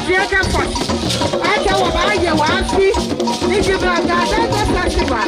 Fiaca forte. Até o baile eu acho. E de braga até festival.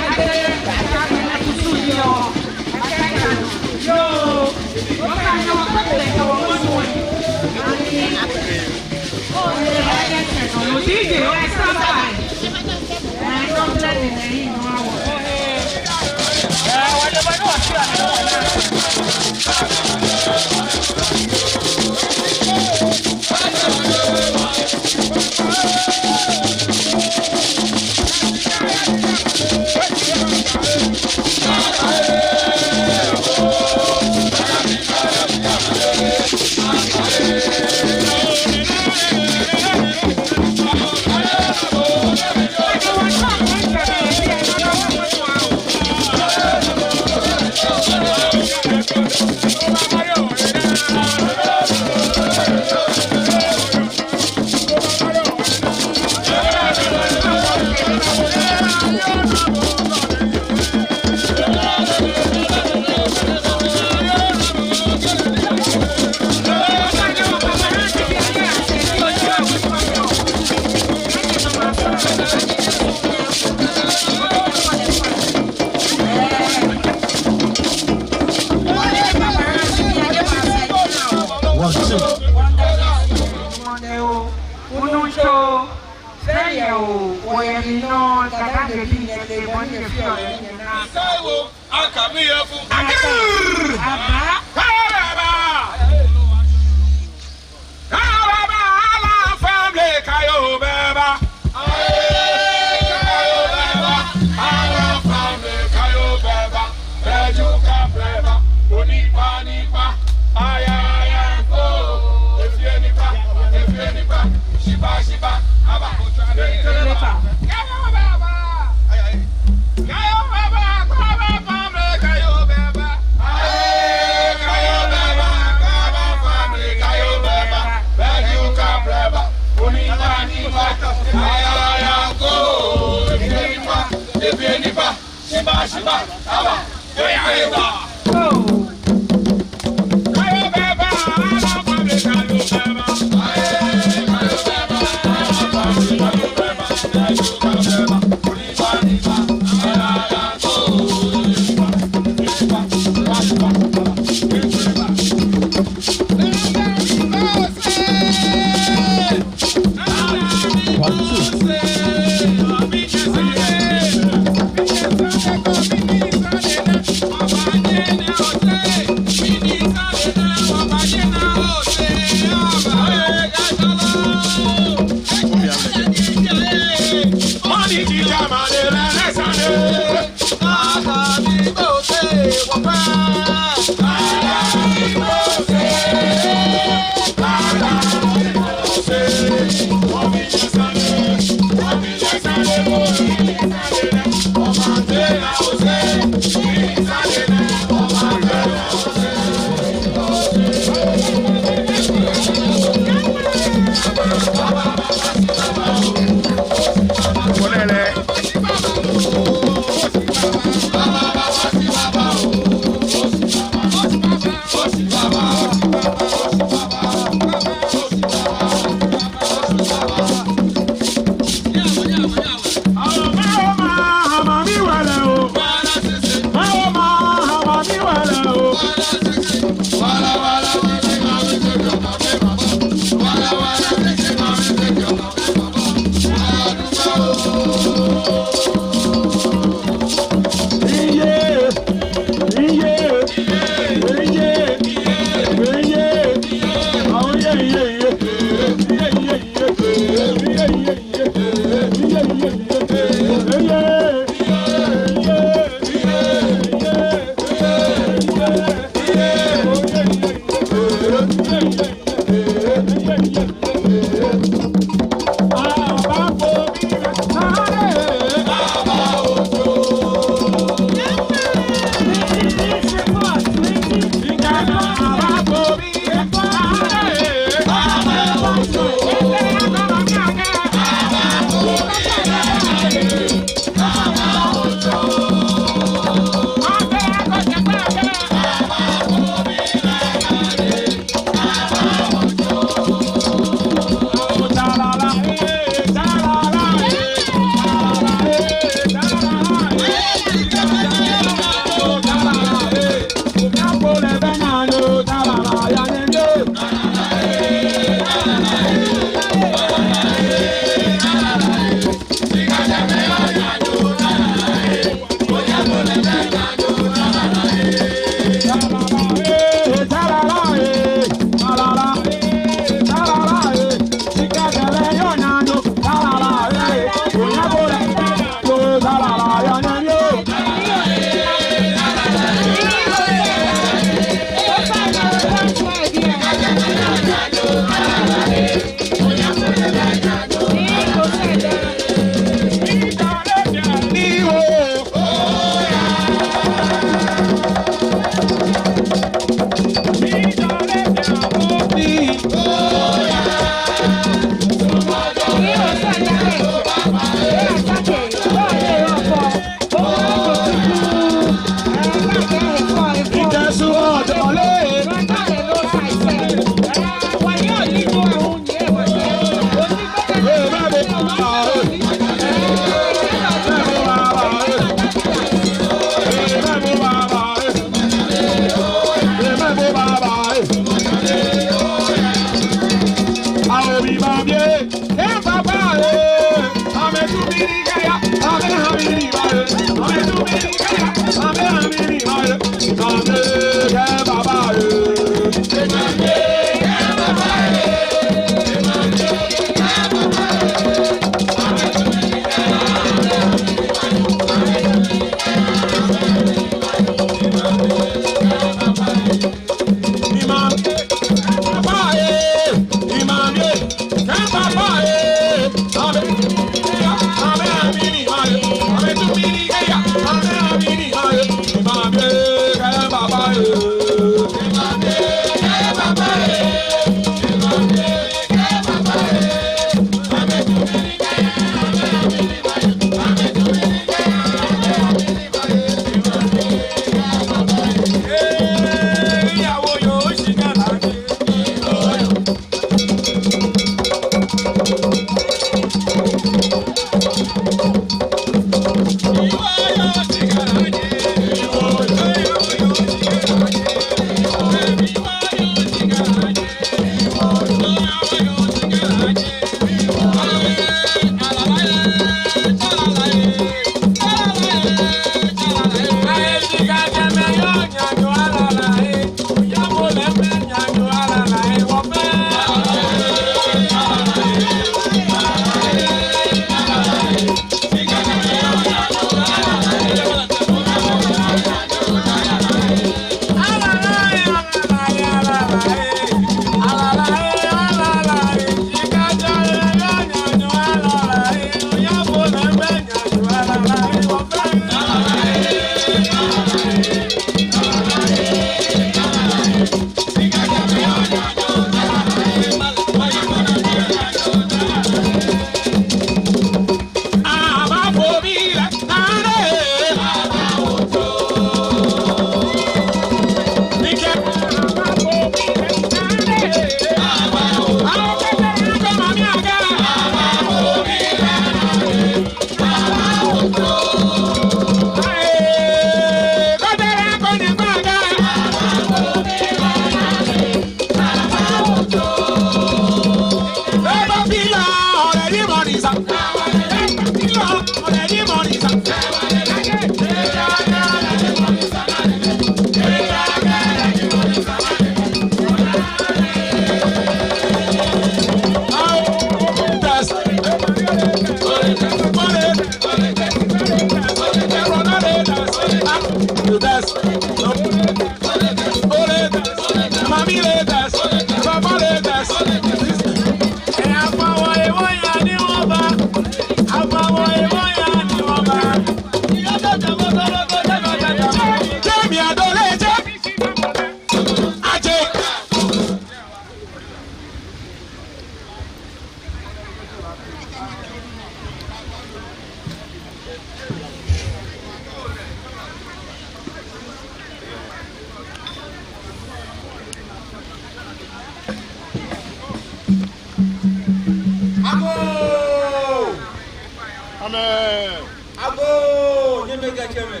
Amen. Ago, nyemega cheme.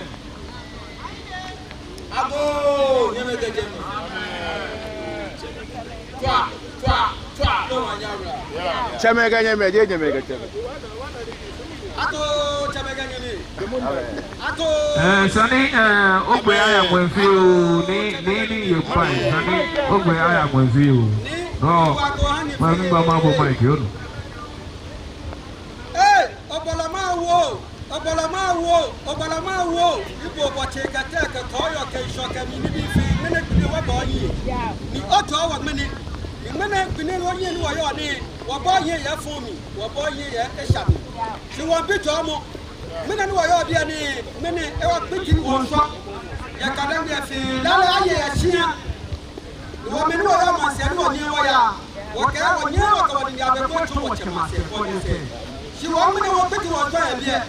Ago, nyemega cheme. Chamega nyame je nyame ga Ato chamega nyame. Ato Sani ogbe aya mwenfi o ni your fine Sani ogbe aya mwenfi o no mami ba ma bo mic yo Obalama wo ibo bo cheka teka toyo ke shoka mi ni bi fi mene bi wa bo yi ni oto wa mene mene bi ni wo yi ni wo yo ni wo bo yi ya fun mi wo bo yi ya e sha mi si won bi to mo mene ni wo yo bia ni mene e wa bi ti wo so ya ka dan bia fi la la ye ya shia wo mene wo yo ma se ni wo ni wo ya wo ka wo nya wo ka wo ni ya be ko to wo chema se ko ni se si wo mene wo bi ti wo so ya bia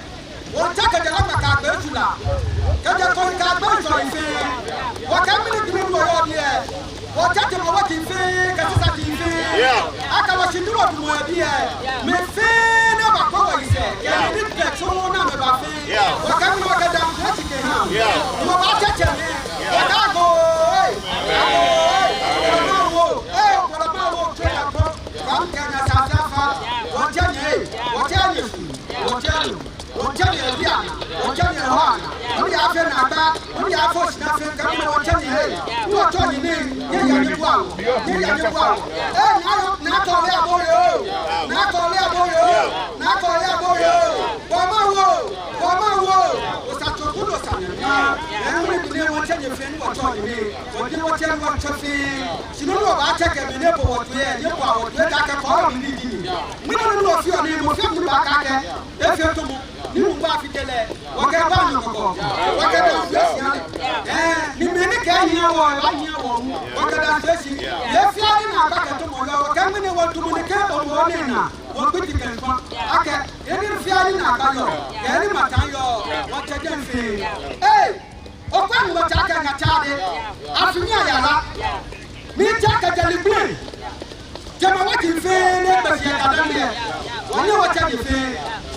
wọ́n jẹ́ kẹ̀kẹ́ lọ́gbà ká gbé jùlọ kẹ̀kẹ́ tó ń ká gbé ìjọ ìfẹ́ wọ́n kẹ́ mílí kìíní ló yọ bí ẹ̀ wọ́n jẹ́ tẹ̀mọ̀ wọ́n kì í fẹ́ kẹ̀sísà kì í fẹ́ akẹ́wọ̀ sí dúró dùn wọ́n bí ẹ̀ mi fẹ́ ní ọba kọ́wọ́ ìṣẹ̀ kẹ́ni ní tẹ̀ tó wọn náà mi bá fẹ́ wọ́n kẹ́ mílí wọ́n kẹ́ dàmú láti kẹ́ hàn wọ́n bá tẹ̀tẹ̀ mi wọ́n ká gò Wajani ya wajani ya wana nuri afe na aba nuri afo sinafe kama wajani hey wajani ni yeye ni kwao na tole aboyo wama wo usatokulo sana nuri bine wajani feni wajani ni wajani wachafi sinuru ba ateke bine bo wotwe ye kwa wotwe ka ke ko mi ni mino no fio ni mo fio ni ba ka ke efe to mo ni mo ba fi tele wake ba no ko wake da fesi ni me ni ka yin wo la yin wo wake da fesi ye fi ani na ba ka to mo lo wake mi ni wo tu mo ni ke o mo ni na wo bi ti kan fa ake ye ni fi ani na ba yo ye ni mata yo wo te je fi o kwa ni wo ta ka ka ta de afini ayala mi ta ka jali gbe jama wa ti fe ne ba fi ka da me woni wo ta ni fe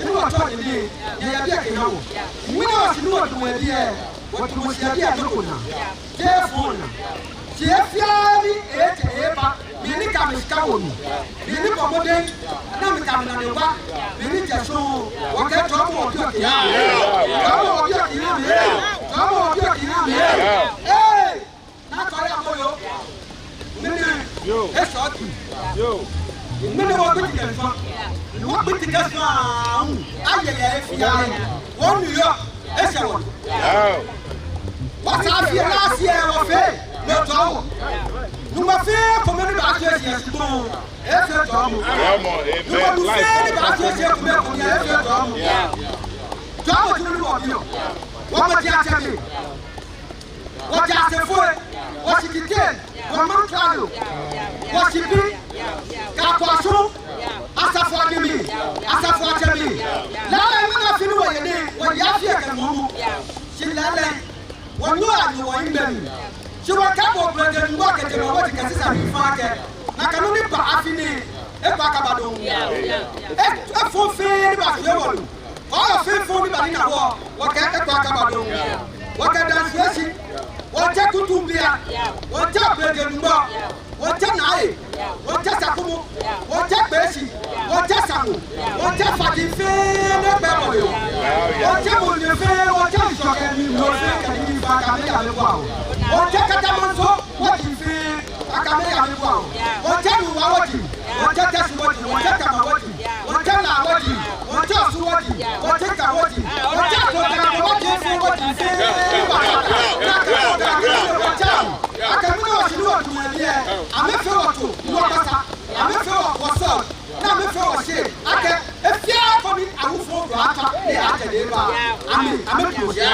ni wo to ni ya bia ke hawo mwina wa sinu wa tuwe bia watu msiabia tukuna jefuna jefiari ete eba mini kamishika wonu mini pomode na mikamina newa mini jesho waketo hapo wapio kiyami nakore amoyo mini eshoki mini wakiti kenfa wọ́n pín ti kẹsàn án ayẹyẹ ẹ̀fìyà wọ́n New York ẹ̀ṣẹ̀ wọ̀n. wọ́n sáfì láti ẹ̀ wọ́n fẹ́ lọ́tọ̀ wọ̀. Number 5 kọ́mẹ́nì bá ṣe ẹ̀ṣẹ̀ ṣùgbọ́n ẹ̀fẹ̀ tọ́ mu. Number 2 fẹ́ bá ṣe ẹ̀ṣẹ̀ kọ́mẹ́nì ẹ̀fẹ̀ tọ́ mu. tọ́wọ́ tí wọ́n wọ̀ bí yọ wọ́n bẹ ti àṣẹ mi wọ́n ti àṣẹ fún ẹ wọ́n sì kìkẹ́ wọ́n mọ̀ nkàlù wọ́n sì bí kàkọ́sù asafo ademi asafo atemi lálẹ́ ìwé náà fi ni wọ́n yẹ ní wọ́n yà á fi ẹ̀kẹ́ mọ́ mu sí lálẹ́ wọ́n yóò àyè wọ́n yín bẹ̀rù sí wọ́n kábọ̀ bẹ̀rẹ̀ ní wọ́n kẹ̀kẹ́ wọ́n ti kẹ́sí sàmì fún akẹ́ nàkànnú ní pa àfini ẹ̀ pa kábàdọ̀ ẹ̀ fún fín nígbà fi yẹ wọ̀lù ọ̀rọ̀ fín fún nígbà nínú àwọ̀ wọ́n kẹ́ ẹ̀ pa kábàdọ̀ wọ́n kẹ́ dansi wọ́n jẹ́ kutu bíà wọ́n jẹ́ bẹ̀rẹ̀ nùgbọ́ wọ́n jẹ́ nàáyè wọ́n jẹ́ sakumu wọ́n jẹ́ gbèsì wọ́n jẹ́ samu wọ́n jẹ́ fàdífẹ́ lẹ́gbẹ̀ẹ́ wọ̀lẹ̀ wọ́n jẹ́ mọ̀lẹ́fẹ́ wọ́n jẹ́ ìṣọ̀kẹ́ mi mọ̀lẹ́fẹ́ kẹ́lí fa kàmẹ́yà mi bọ̀ wọ́n jẹ́ kẹtàmọ́sọ wọ́n ti fi akàmẹ́yà mi bọ̀ wọ́n jẹ́ nùwà wọ́tì wọ́n jẹ́ tẹ̀sí wọ́tì wọ́n jẹ́ kàmà wọ́tì wọ́n jẹ́ là wọ́tì wọ́n jẹ́ ọ̀sùn wọ́tì wọ́n jẹ́ kà wọ́tì wọ́n jẹ́ àtọ̀kẹ́ wọ́tì fún wọ́tì fẹ́ akẹ́mi náà wọ́n ti ní wọ́n tún ẹ̀mí ẹ̀ àmẹ́fẹ́ wọ́n tó wọ́n pátá àmẹ́fẹ́ wọ́n sọ̀ náà àmẹ́fẹ́ wọ́n ṣe akẹ́ efi akọni awufo do ata ní àtẹ̀lé bá àmì àmẹ́fẹ́ wọ́n ṣe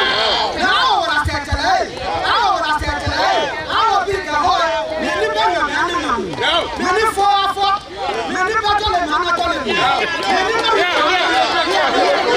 náà wọ́n ra tẹ̀tẹ̀lẹ̀ náà wọ́n ra tẹ̀tẹ̀lẹ̀ náà wọ́n bí gàwọ́ ní ní bẹ́ẹ̀ mi àná nà mí ní ní fọ́ afọ́ ní ní bá tọ́lẹ̀ mi àná tọ́lẹ̀ mi ní ní bá mi tọ́lẹ̀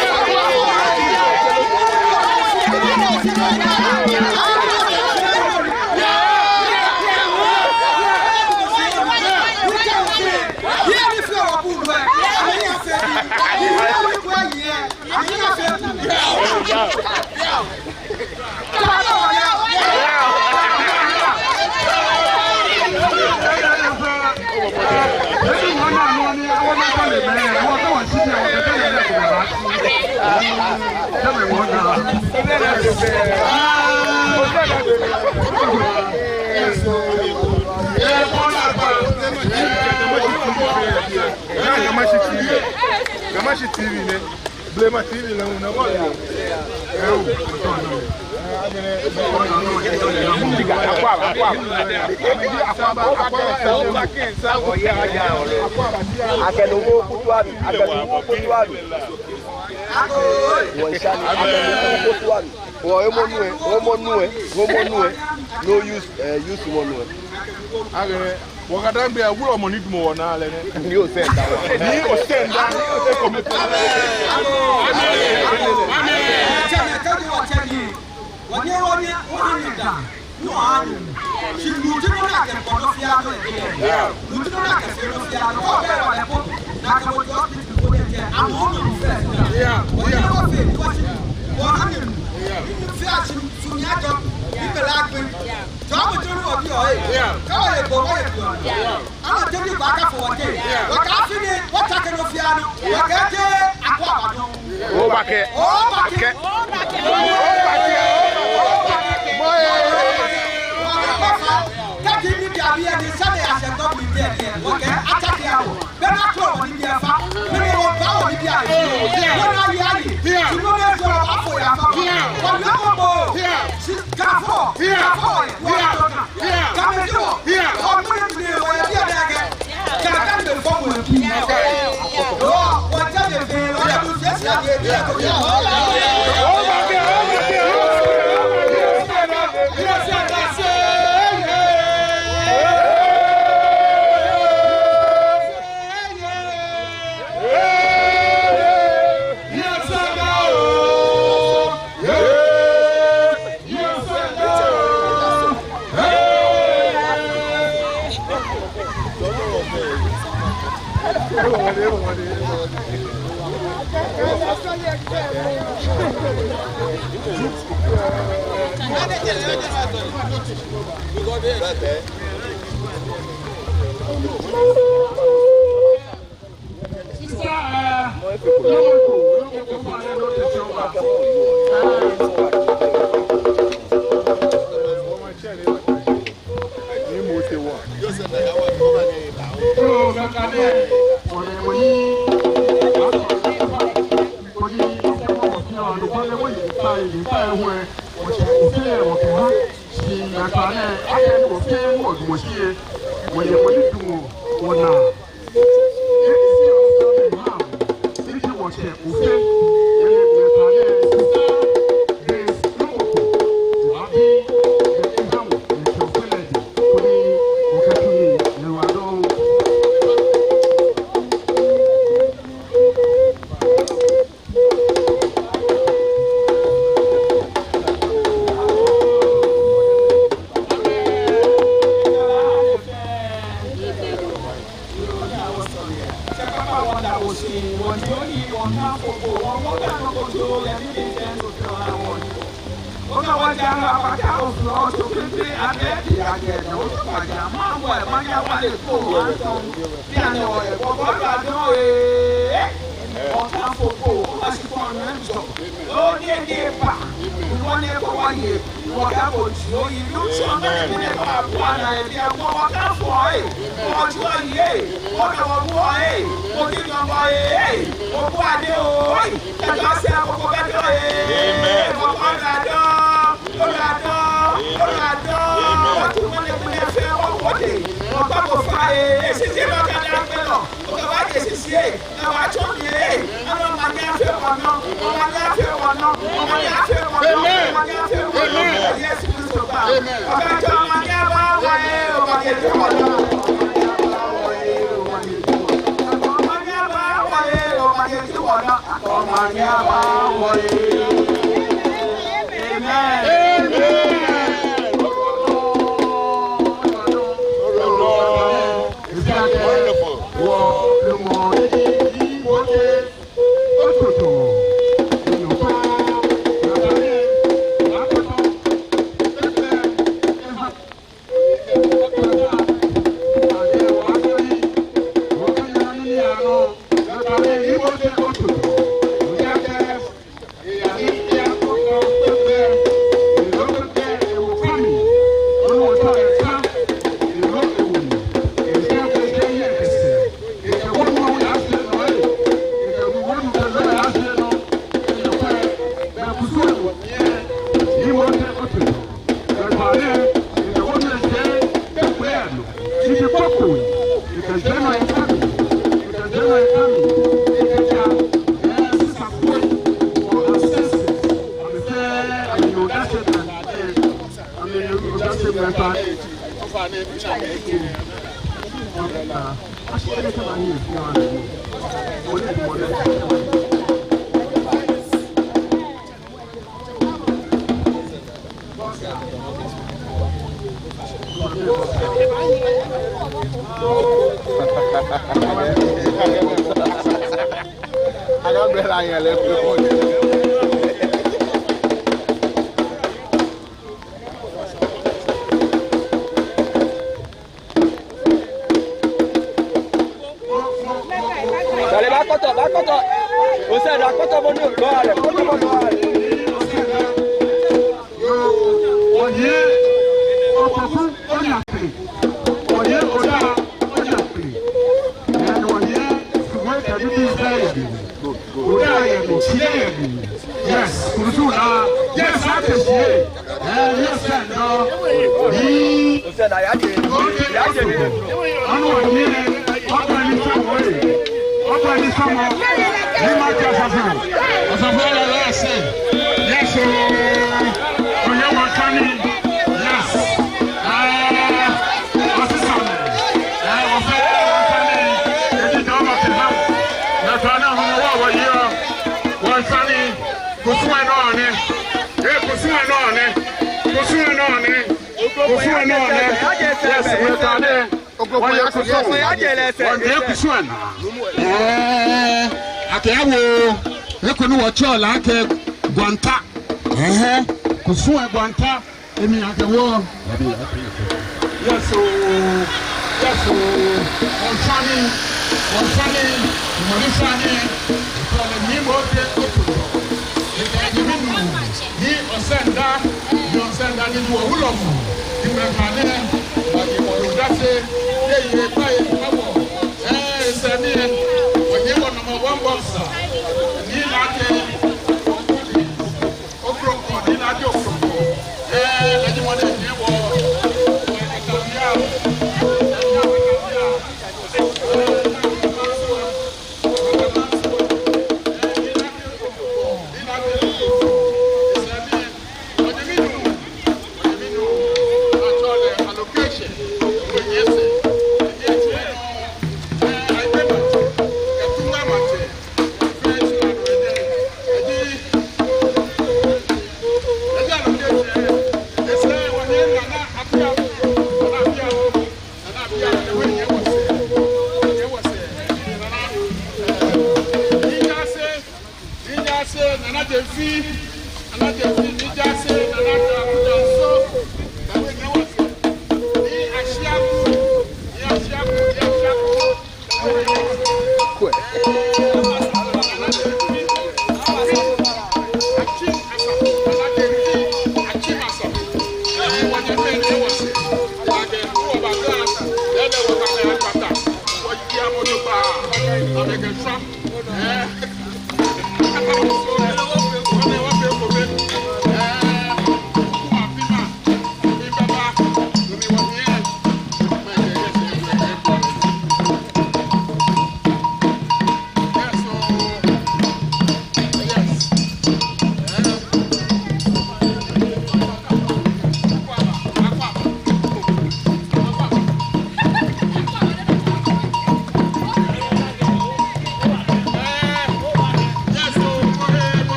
Gamashi TV ne, Blema TV ne, una bola. No use one. Wakadambe ya wula money dumo wana ale ne. Ni o send that one. Ni o send that.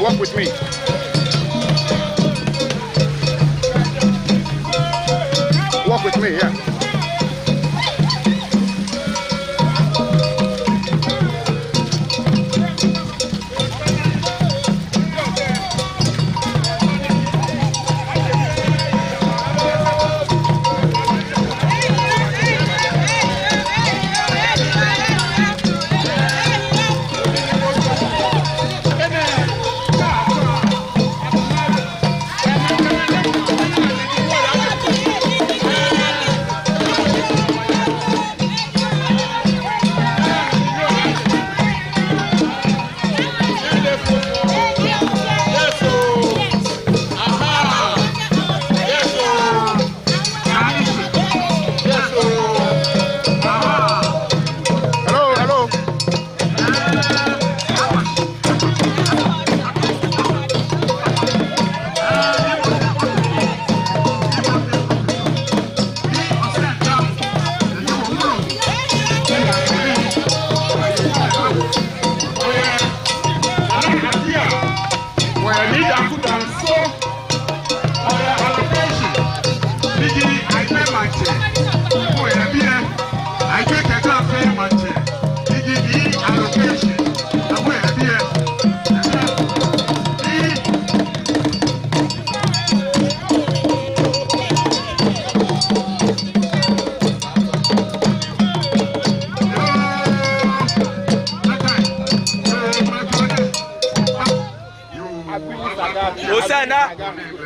Walk with me. Walk with me, yeah.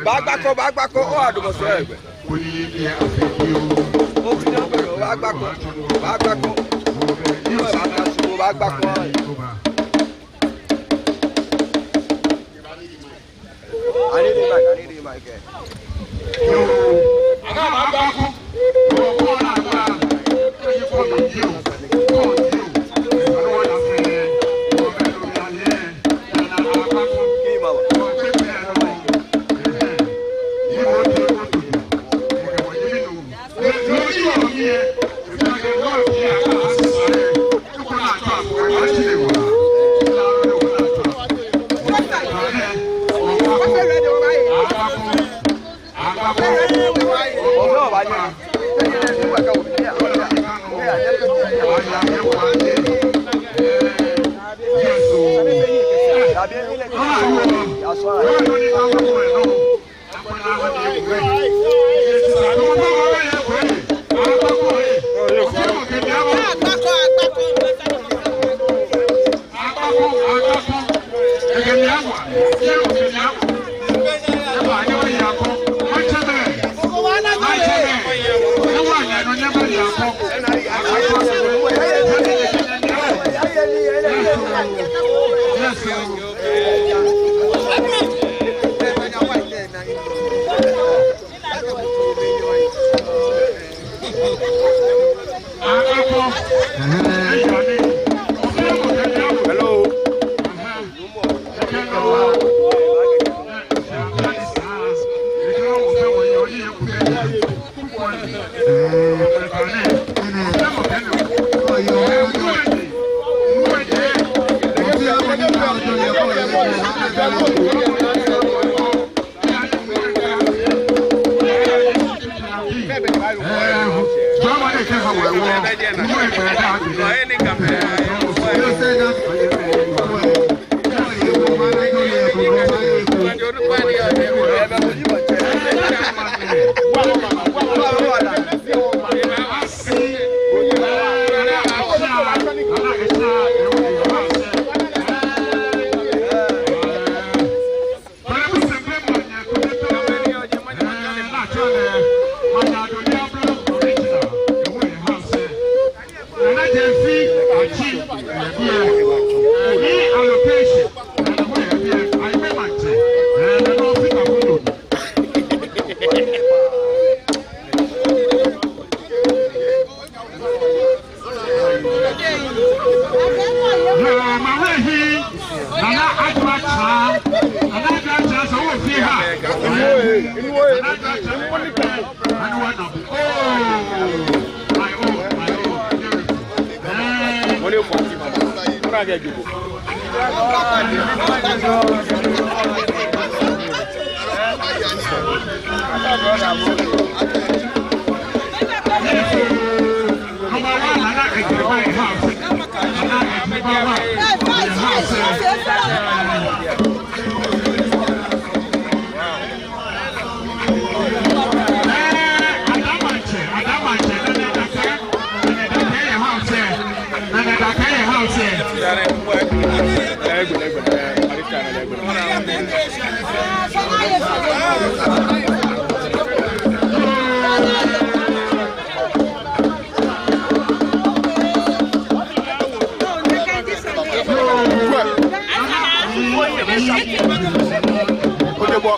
Bagbako, oh, I don't know. I need him again.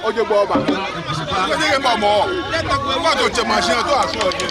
Oje bo ba. Oje ke mo. Wa to je machine to aso oje.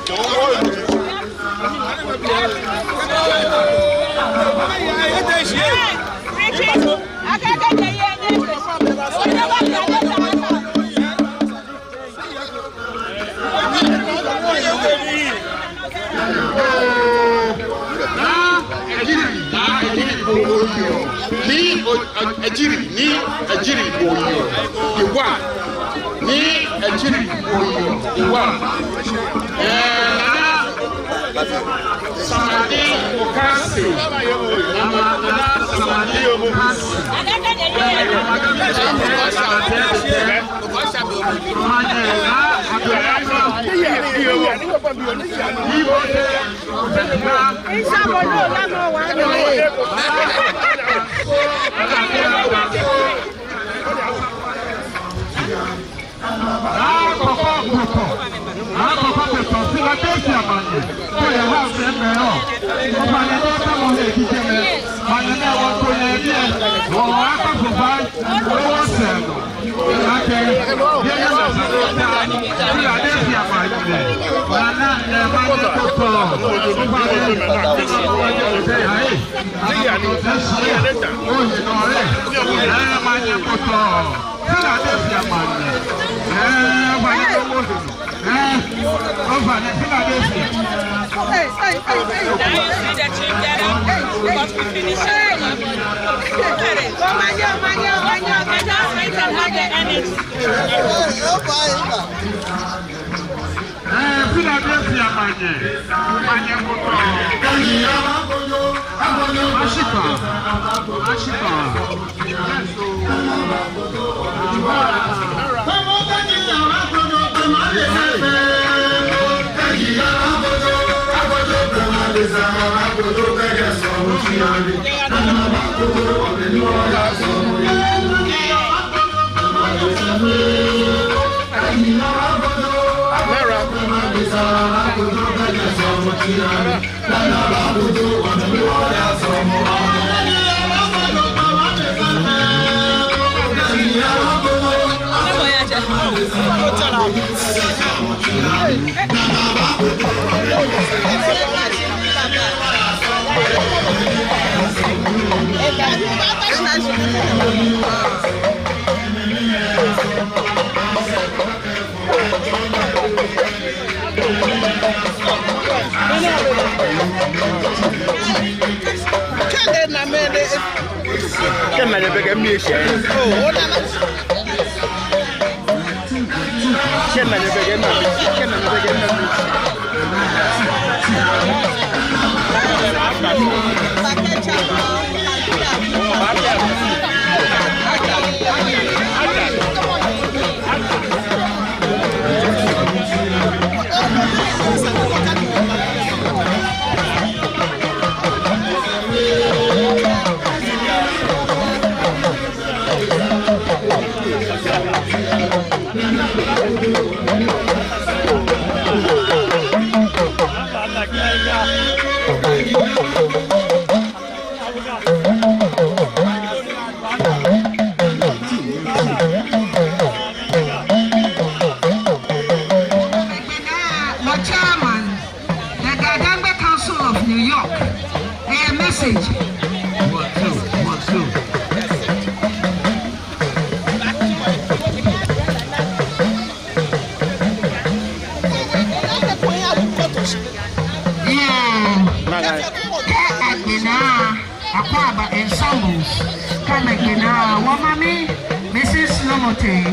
Lamote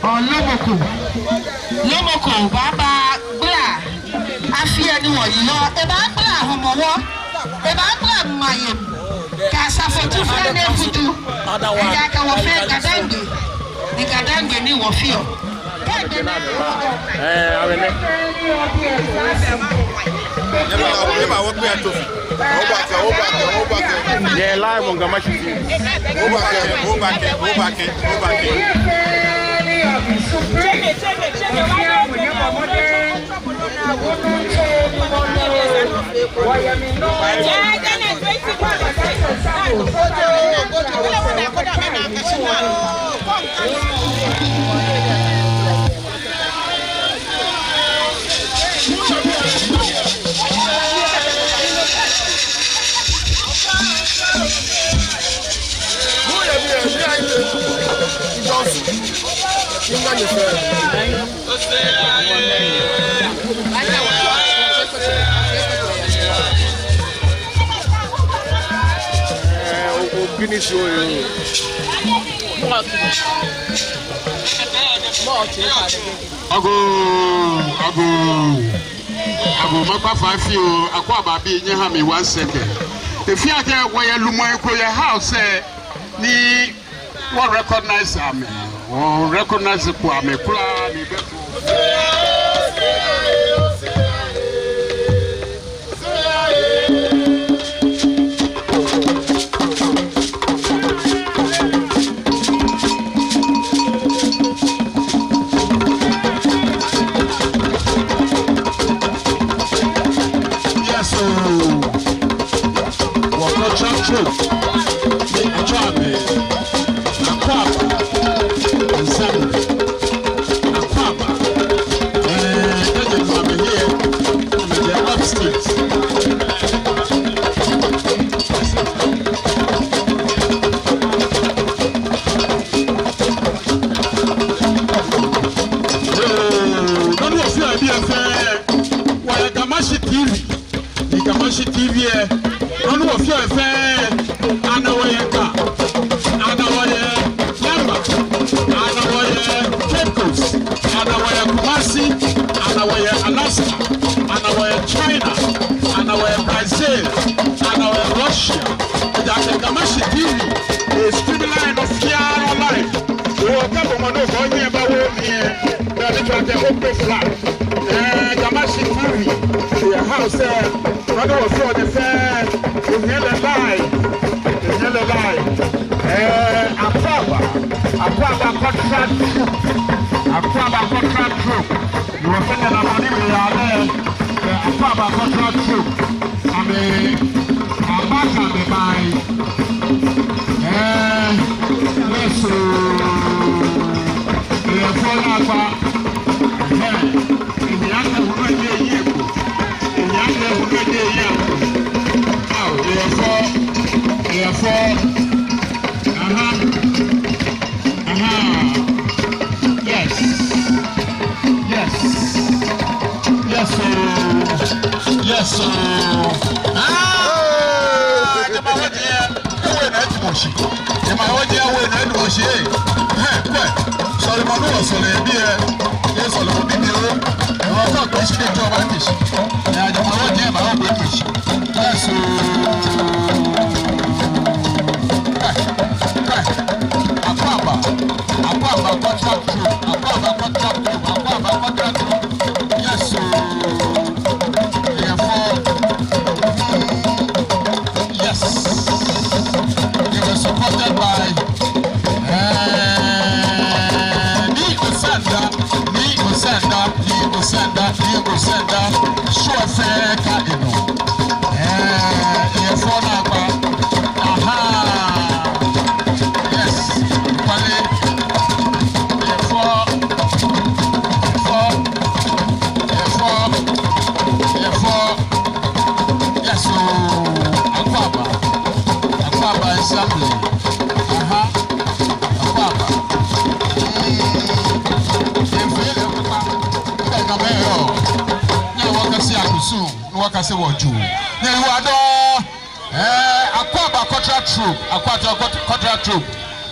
or Lomoko. Lomoko, Baba Bla. I fear no law. About Bla, Homo. About Bla, my Casa for 2 friends to do. Otherwise, I can offend Kadangi. The Kadangi knew of you. Yeah, live on Gamashi TV. Go back. Ago makwa fafi o akwa babi nye ha me 1 second. If you are there where Lumoi ko your house ni what recognize am or recognize ko am kula ni beto.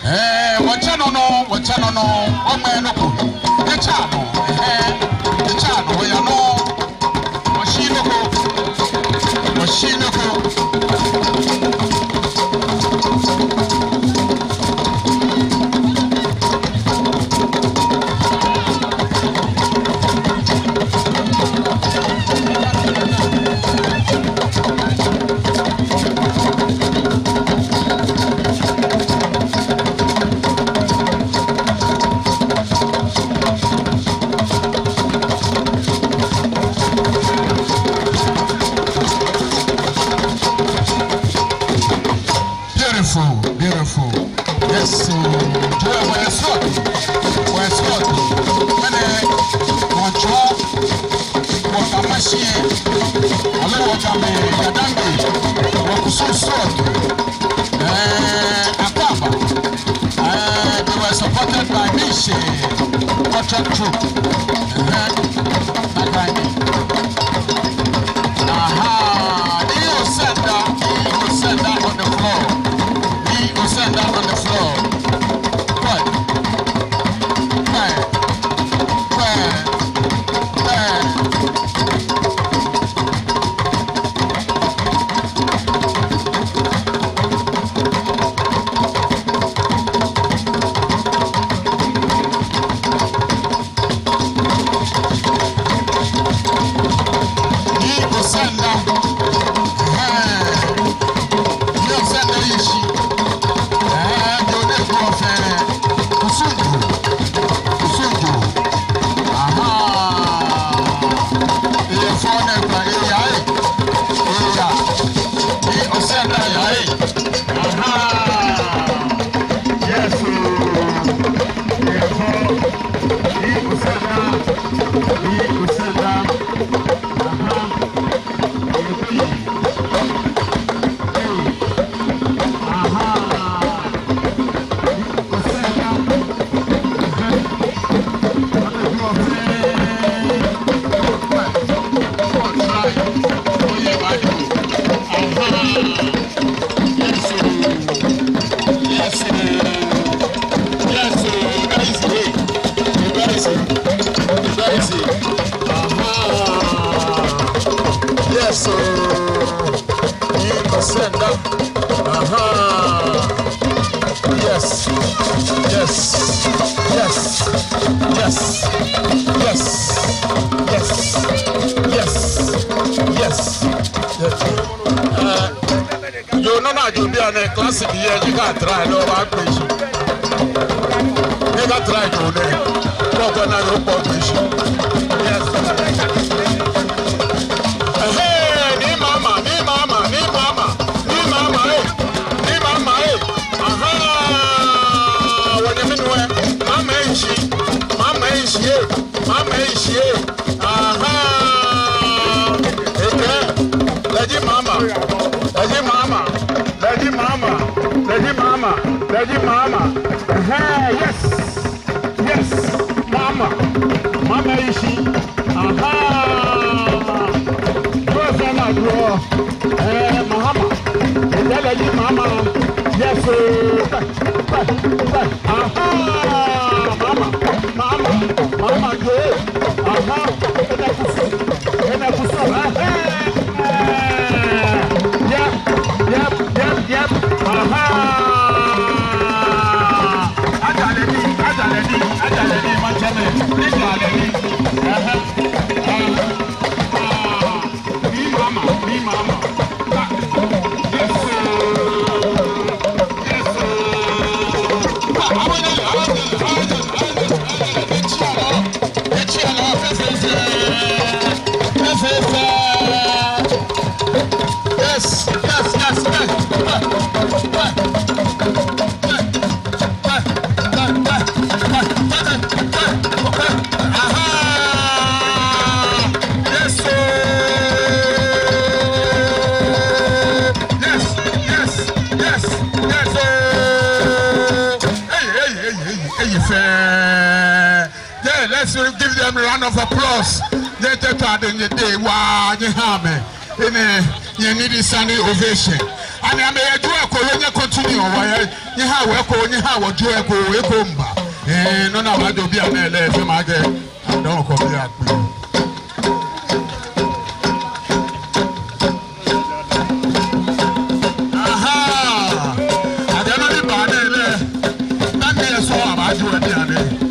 Wachano no, oh man, the channel, we are no, machine. Beautiful. Yes, so we're sorting. And one job, what a machine, a little Yadangi, what was so sort. Akaba. They were supported by Mishi, Water Troop. He said that on the floor. Send that on the floor. What? Where? You know not you be on a classic year, you got try no operation. You got try to do coconut operation. Yes. Hey, ni mama, what do you mean where? Mama is here. Lady mama. Yes, mama is she. Mama. Lady mama. Yes, mama, good. Yep. Let's give them a round of applause. They take part in the day. Wow, you need a standing ovation. And I'm a ko yenye continue wa ye ha we ko nye ha wo jo e ko mba no na ba do bia na ele fe ma ge don ko bia pe aha adena ni ba na ele na ke so aba jo e bia ne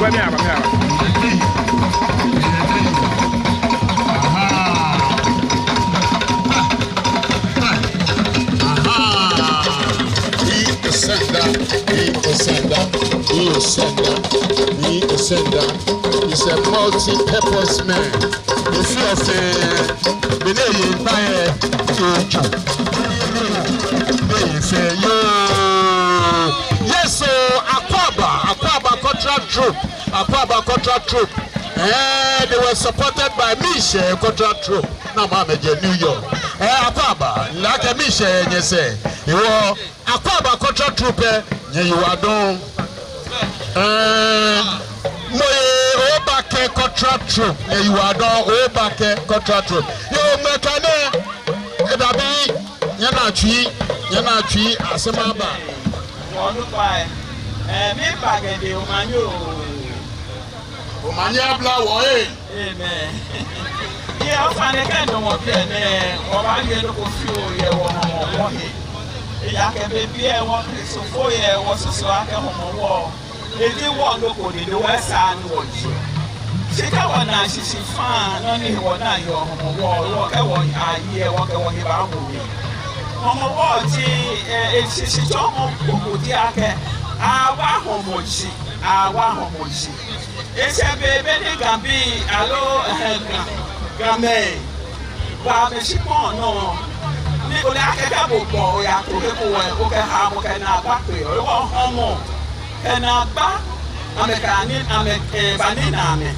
He's a multi-purpose man. If you're yes, so Akwaba contract troop. And they were supported by Misha contract troop. Now, New York. Akwaba, like a Misha, you say. You are Akwaba contract troop. You are done. Obake contract troop. You are done. Obake contract troop. You mechanic. Ebabi. Yana tree. Asemaba. Me bagede omanyo. Omanya bla wo eh. Amen. Ye o fa ne kan no mo bi ene o ba ye no ko fi o ye wo mo he. E ya ke be bi e wo so fo ye wo so ake ho mo wo. E di wo no ko de we sa no wo ji. Sika wa na sisi fa no ni wo na yo ho mo wo ke wo aye wo ke wo he ba mo ni. Mo wo ti e sisi to mo ko di ake awa homoji ese bebe ni gambi alo game ba me sipo no ni o le akeka bobo o ya ko ke ko o ke ha mo ke na ba pe o wo homo ke na ba amekani bani na me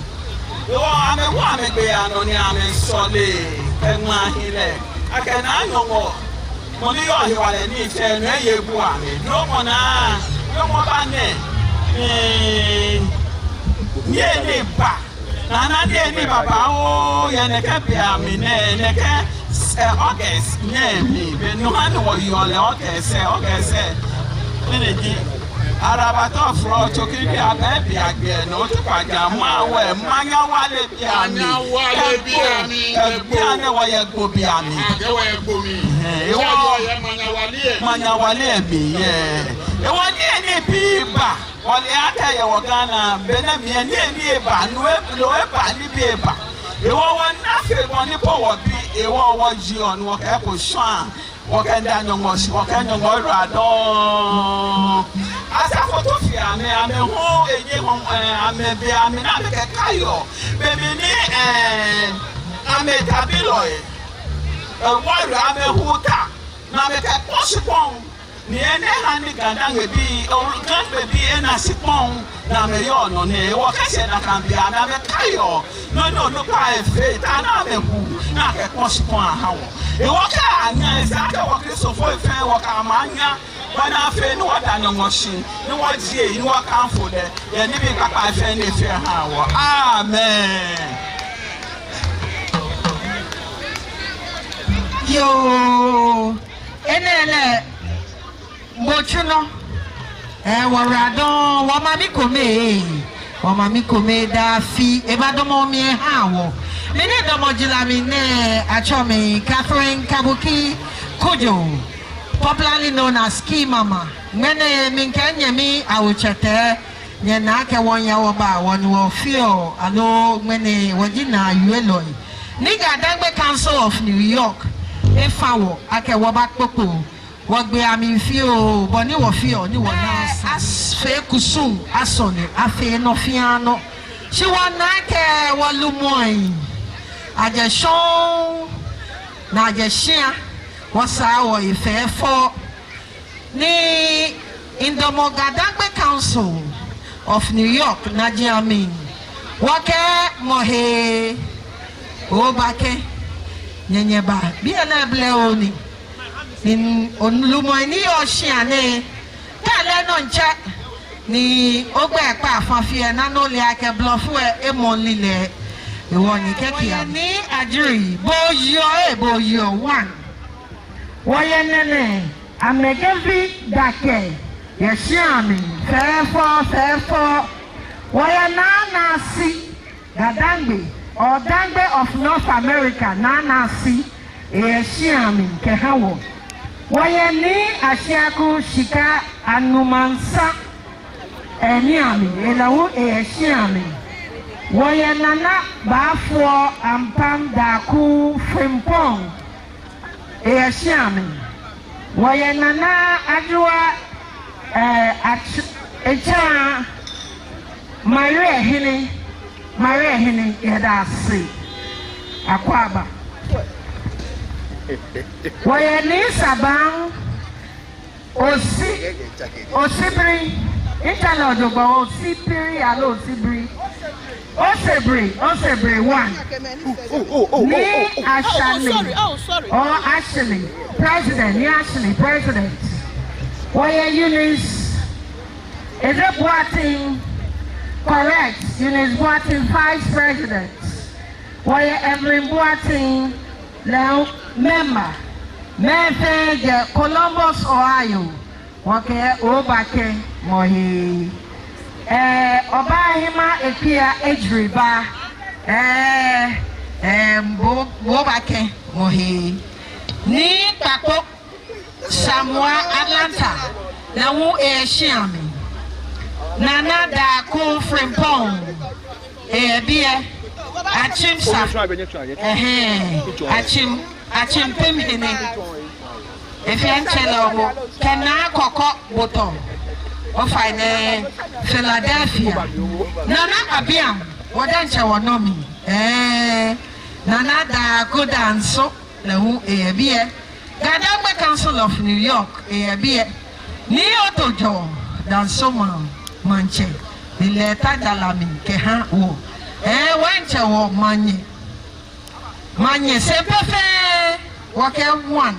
o ame gbe ano ni ame sole ke ma hire akena nyongo mo ni yo hiwale ni ife no ye bu ame no mo na Yomo bane ni ba na ni baba o ye ne ke bia mi ne ke August mi be no han wo yo le August ne ji araba to fro to ki bi abe agbe no to paja ma we manya wale bia mi bia ne wo ye gbo bia mi e wo ye manya wale bi ewo ni biba wale aka ye wogana bena mi ni ba no e ba ni biba ewo wona fe woni po wo bi ewo wo ji on wo ka ko swan wo ka nda nyongo si wo ka nyongo ro ado asa photo fi ame ho eje ho ame bi ame na be kayo be mi ni ame tabilo e wo ro ame huta na me ka posipon ni ene hani ganda ngebi o kan bebi ena sipon na me yo no ne wo ka se na kan bia na me kayo no pa efe ta na me hu na ke posipon aha wo e wo ka anya isa ka wo Kristo fo efe wo ka manya wana afe ni wo da nyongoshi ni wo die ni wo kan fo de ye ni bi papa efe ni efe ha wo amen yo enele Mochuno, Waradon, Wamami Kome, Dafi, Ebadomomi, Hawo, Menedomojilami, Achome, Catherine Kabuki, Kojo, popularly known as Ski Mama, Mene Minkanyami, Awuchete, Yanaka, 1 year oba, 1 will feel, Alo, Mene, Wajina, Yueloi, Niga Dangbe Council of New York, Efawo, Ake Wabak Popo. What be I mean feel, but ni wo feel, ni wo na as fe kusum asone, afe no fiano. She wa na ke wa lumoy. Aje show na aje shia wasa wo ife fo ni in the Mogadagbe Council of New York, Najiamin. Wake mohe obake nyenyeba bi na bleoni in onlumoini oshiane kale no nche ni ogbe pa afafie na no le ake blufu emon lile iwo ni kekia ni ajiri boyo 1 woye nene amegevi dake yeshiami fefo woye na si Gadangbe or Dangbe of North America na si yeshiami kehawo woye ni ashiaku shika anumansa Eniami, Elawu Eshiami. Wayanana Bafo Ampam Daku Frimpong Eshiami. Wayanana Adwa Echa Maria Hini Yadasi Akwaba. Wayanisa Bang Osibri Interlodoba Osibri Alo Osibri Osibri one. Me Ashley President. Waya Eunice is reporting correct. Eunice Boating Vice President. Waya Evelyn Boating now member. Memphis, Columbus, Ohio. Wake Obake Mohi. Obahima Epia Ejriba. Bobake Mohi. Ni Kako Samoa Atlanta. Nawu Eshiami. Nana da Ku Frimpong. Bia. Achim Saf. Achim Pimhini. If you tell Kana Koko Botom of Philadelphia. Nana Abiam, what don't you know me? Nana da good and so, Lahu Abia. Gadamba Council of New York, Abia. Neo Tojo, than someone, Manche. The letter Dalami, Keha O. Went to Manye. Manye, say perfect. Walk one.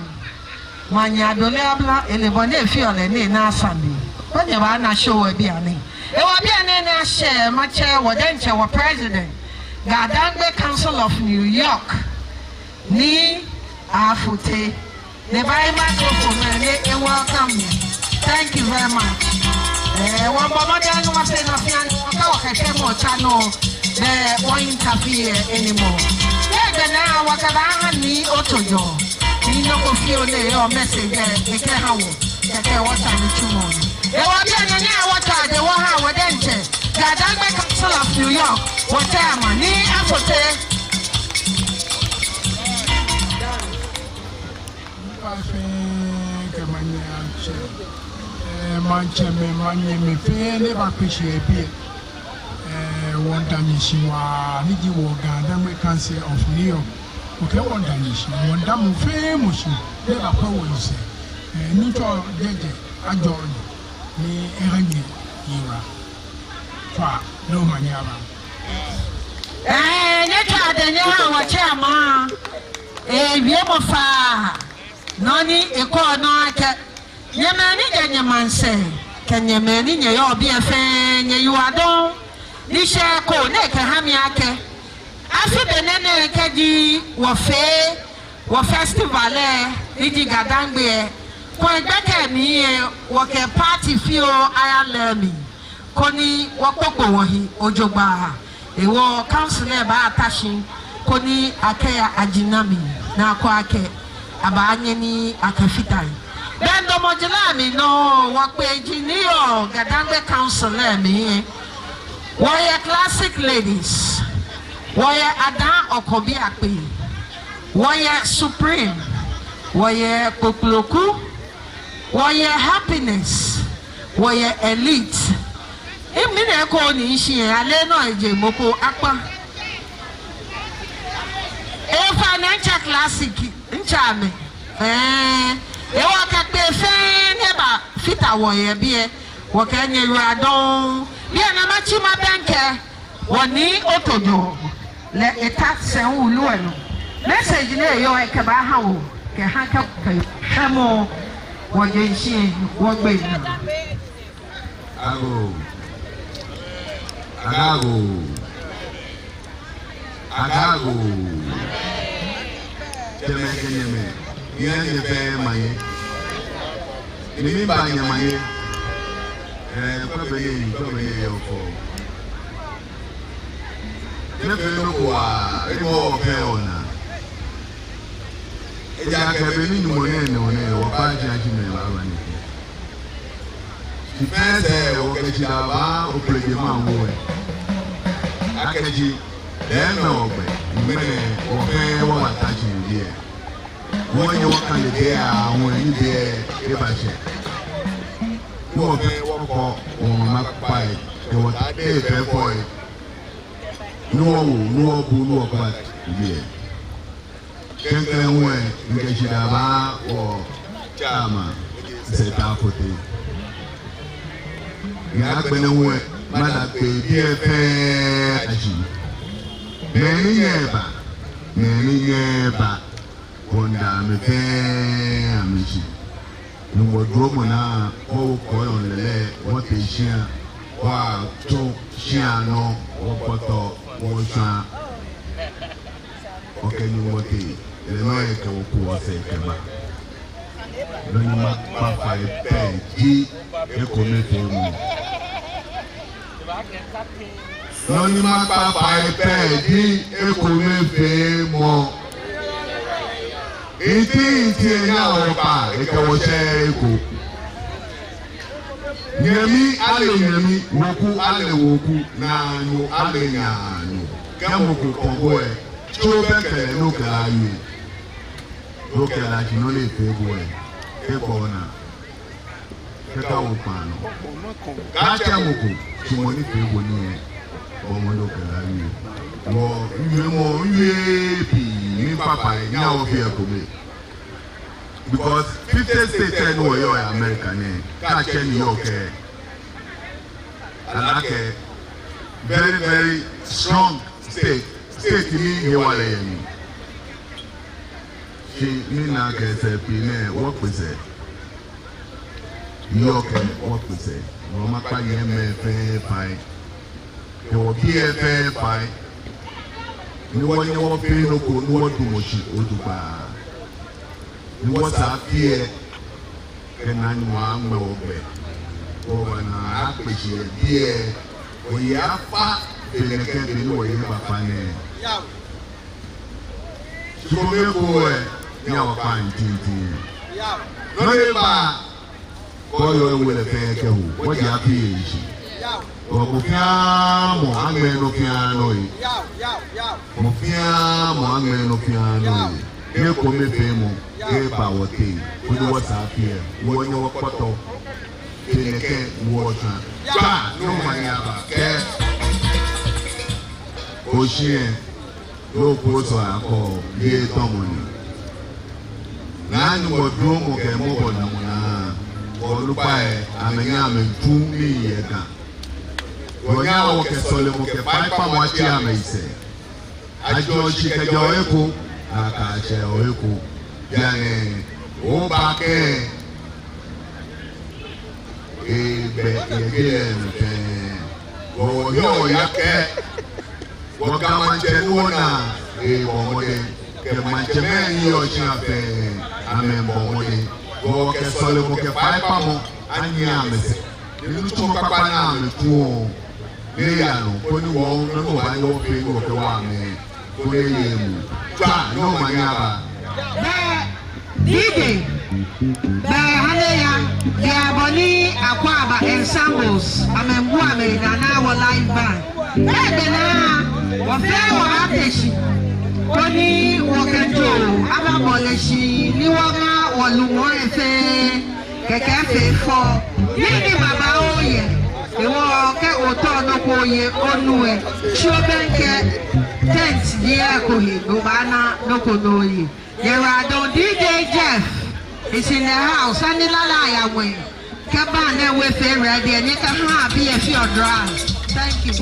Manya Dolabla, Elebone Fiole, na Sunday. When you are not sure, will be a name. It will be a name, share, my chair, Wadencha, or president. Gadangbe Council of New York. Ni Afute. The Bible and welcome you. Thank you very much. One Bamadan was saying, I channel, they won't interfere anymore. Now, what I need, Otojo. You know, feel your message, they can't have what time tomorrow. They will be an water, they will have a dentist. That Dangbe Council of New York, whatever, need Afote. Me pay never appreciate it. One time she was Niji Woga, Dangbe Council of New York. Okay, one Danish, one damn famous, never powers. Neutral Gege, adore me, Ernie, Ira. Far, no manera. Neta, the Yawa Chama, Yemofa, Noni, a corner, Yamani, and your man say, can you manage your be a fan? You are done. Nisha, Ko, Neka, Hamiake. After the nene kedi wa festival iji Gadangbe kwa gbeke ni wa ke party fio ayalemi koni wa popo wohi ojogba ewo council ba atashi koni akeya ajinami na kwa ake abanye ni akafitai bendo mojilami no wa peji ni o Gadangbe council mi wa classic ladies. Waya Ada Okobi Akpe. Waya Supreme. Waya Kokloku. Waya Happiness. Waya Elite. Imine ko ni ishi ale no eje moko akpa. Financial classic nchame. Wa kakpe fe neba fita woye bie. Wa kanye radon. Bia na machima banke. Wani otojo. Le etat se ulu eno. Message ne yo ekeba ha wo ke ha ka hamo wo jenshi wo gbe ni. Agago. Teme. Yeye fe maye. Ni ba nya maye. Kwa bele yo fo. Never kwa imo peona. Eja kebe ni monene one wa panja jime baba ni. She fẹ́ sẹ́ ọ̀kẹ́jì dàbá òpèlè máa ń wọ̀ ẹ̀. Akẹ́jì lẹ́ẹ̀mẹ̀ ọ̀gbẹ̀ ìmẹ́lẹ̀ ọ̀fẹ́ wọ́n wà tájì ìdí ẹ̀. Wọ́n yẹ wọ́n kan lè dé àwọn ẹni bí ẹ ẹ bá ṣẹ. Wọ́n fẹ́ wọ́n kọ ọ̀run máa pa ẹ̀ ẹ̀wọ̀n tàbí ìfẹ́ fọ́ ẹ̀. Nuwọ́ wò nuwọ́ bu nuwọ́ kọ́ ìdí ẹ̀. Kẹ́kẹ́ ń wẹ̀ nkẹ́jì dàbá wọ̀ chaama ṣẹ̀dá kòtè. Ìyá gbẹ̀nẹ̀ ń wẹ̀ má dàgbé bí ẹ fẹ́ àjì. Mẹ́rin yẹ bà wọ́ndà mi fẹ́ àmì jì. Nùwọ̀ dúró mọ̀ náà wọ́n kọ́ ọ̀yàn lẹ́lẹ́ wọ́n tẹ̀ ṣíà wọ́n á tó ṣíà náà wọ́n pọ̀tọ̀ wọ́n ṣá. Ọ̀kẹ́ ni wọ́n tẹ̀ lẹ́nu ẹ̀kẹ́ wọ́n kó ọ̀sẹ̀ ìkẹ́bà. Lọ́ni má pàpà ẹ̀pẹ́ jí ẹ̀kọ́ mẹ́fẹ́ mu. Lọ́ni má pàpà ẹ̀pẹ́ jí ẹ̀kọ́ mẹ́fẹ́ mu. Ìdí ẹ̀yà ọ̀pá ẹ̀kẹ́wọ̀ṣẹ́ ẹ̀kọ́. Nyẹ̀mí alẹ̀ nyẹ̀mí wòkú alẹ̀ wòkú nàánú alẹ̀ nyàánú. Kẹ́mùkù kọ̀ọ̀bọ̀ ẹ̀ tí ó bẹ́ kẹlẹ̀ lókèlè ayé. Lókèlè àti náà lè fẹ́ bọ̀ ẹ̀ kẹ́kọ̀ọ́ ọ̀nà kẹ́kẹ́ àwọn pààlọ́. Káàkiri àmùkù tí wọ́n ní fẹ́ bọ̀ ní ẹ̀ ọmọ lókèlè ayé. Wọ́n yé pì ní pàpà ẹ̀ ní àwọn fi ẹ̀kọ́ mi. Because 50 states ẹ̀ ní wọ̀nyí ọ̀yà Amẹ́ríkà ní káàkiri New York ẹ̀ alákẹ́ very very strong state ní ìyẹ́wàlẹ̀ yẹn ni. Ṣé nínú akẹ́sẹ̀ pì náà wọ́n pèsè New York wọ́n pèsè wọ́n máa pa yẹn mẹ́fẹ́ fàáyé ẹ̀wọ̀n bí ẹ fẹ́ fàáyé ni wọ́n ní wọ́n fi lóko ni wọ́n dùn mọ̀ọ́sì odùgbà ni wọ́n sá fi ẹ̀ kẹ́nà ni wọ́n á mẹ́ ọgbẹ́ wọ́n náà á pèsè bí ẹ̀ òye apá fẹlẹ́kẹ́ bí ni wọ́n yẹ bàbá náà ṣùgbọ́n mẹ́kọ̀ọ́ ẹ̀ ní àwọn pa ntìntì lọ́dẹ̀ bá kọ́yọ̀ ewúrẹ́ fẹ́ kẹ́wò wọ́n jẹ́ àfi èyí ṣe wọ́n kò fi àmọ̀ àgbẹ̀ ló fi àánú yìí mo fi àmọ̀ àgbẹ̀ ló fi àánú yìí ní kò mẹ́fẹ́ mu ẹ̀ bá wọ́n tẹ̀ ó ní wọ́n sàáfi ẹ̀ wọ́n ní wọ́n pọ̀tọ̀ fẹlẹ́kẹ́ wọ́n tán gbà ní wọ́n máa yà bà kẹ́ kò sí ẹ̀ yóò kó sọ àkọ yé tọmọ ni láàánú wọ́n dúró mọ̀ kẹ́ mọ̀ bọ̀ dàmọ̀ náà wọ́n lùpà ẹ̀ àmẹ́yìn àmẹ́jú ní ìyẹn kan wọ́n yà wọ́n kẹ́ sọlẹ̀ mọ̀ kẹ́ pápá mọ̀ àti àmẹ́ ìsẹ̀ àjọ ṣìkẹjọ ẹ̀kọ́ àkàṣẹ ẹ̀kọ́ yàrá ó bá kẹ́ ẹgbẹ́ ẹgbẹ́ ẹ̀fẹ́ wọ́n yọ̀ ya kẹ́ wọ́n ká máa ń jẹ níwọ̀n náà ọmọdé kẹ́ máa ń jẹ mẹ́rin yọ̀ ọ̀ṣun àfẹ́ àmẹ́ ọmọdé wọ́n kẹ́ sọlẹ̀ mọ̀ kẹ́ pápá mọ̀ ànyẹ́ àmẹ́sẹ̀ nínú tó pápá náà àmẹ́ tó ọ̀ ní ìyànà kó ní wọ́n nínú ọ̀bá yọ̀ fẹ́ ní ọ̀kẹ́ wọ́n àmẹ́ tó lé yẹ mu tó à ní ọ̀ma ní àbá. Bẹ́ẹ̀ dídè bẹ́ẹ̀ hàlẹ́yà yẹ abọ́ ní àkọ́ àbá ensembles àmẹ́mbú àmẹ́ ìdáná wọ live band. Bẹ́ẹ̀ bẹ́ẹ̀ náà wọ́n fẹ́ wọ́n á tẹ̀sí tó ní wọ́kẹ́jọ́ abábọ̀lẹ̀sì ní wọ́n ká wọ̀lùmọ́ ẹ̀fẹ́ kẹ̀kẹ́ fẹ́ fọ́ níbi bàbá òye ìwọ kẹ́ òótọ́ ọ̀nàkọ̀ òye ọ̀nù ẹ̀ tí ó bẹ́ẹ̀ kẹ́ tent ní ẹ̀kọ́ yìí ló bá ná lóko lóye. Yẹ̀rọ àdán DJ Jeff is in the house ẹni lálẹ́ àyàwó ẹ̀ kẹ́bà náà wẹ́ fẹ́ rẹ̀ díẹ̀ ní ká hàn àbí ẹ̀ fi ọ̀dọ́ à. Thank you.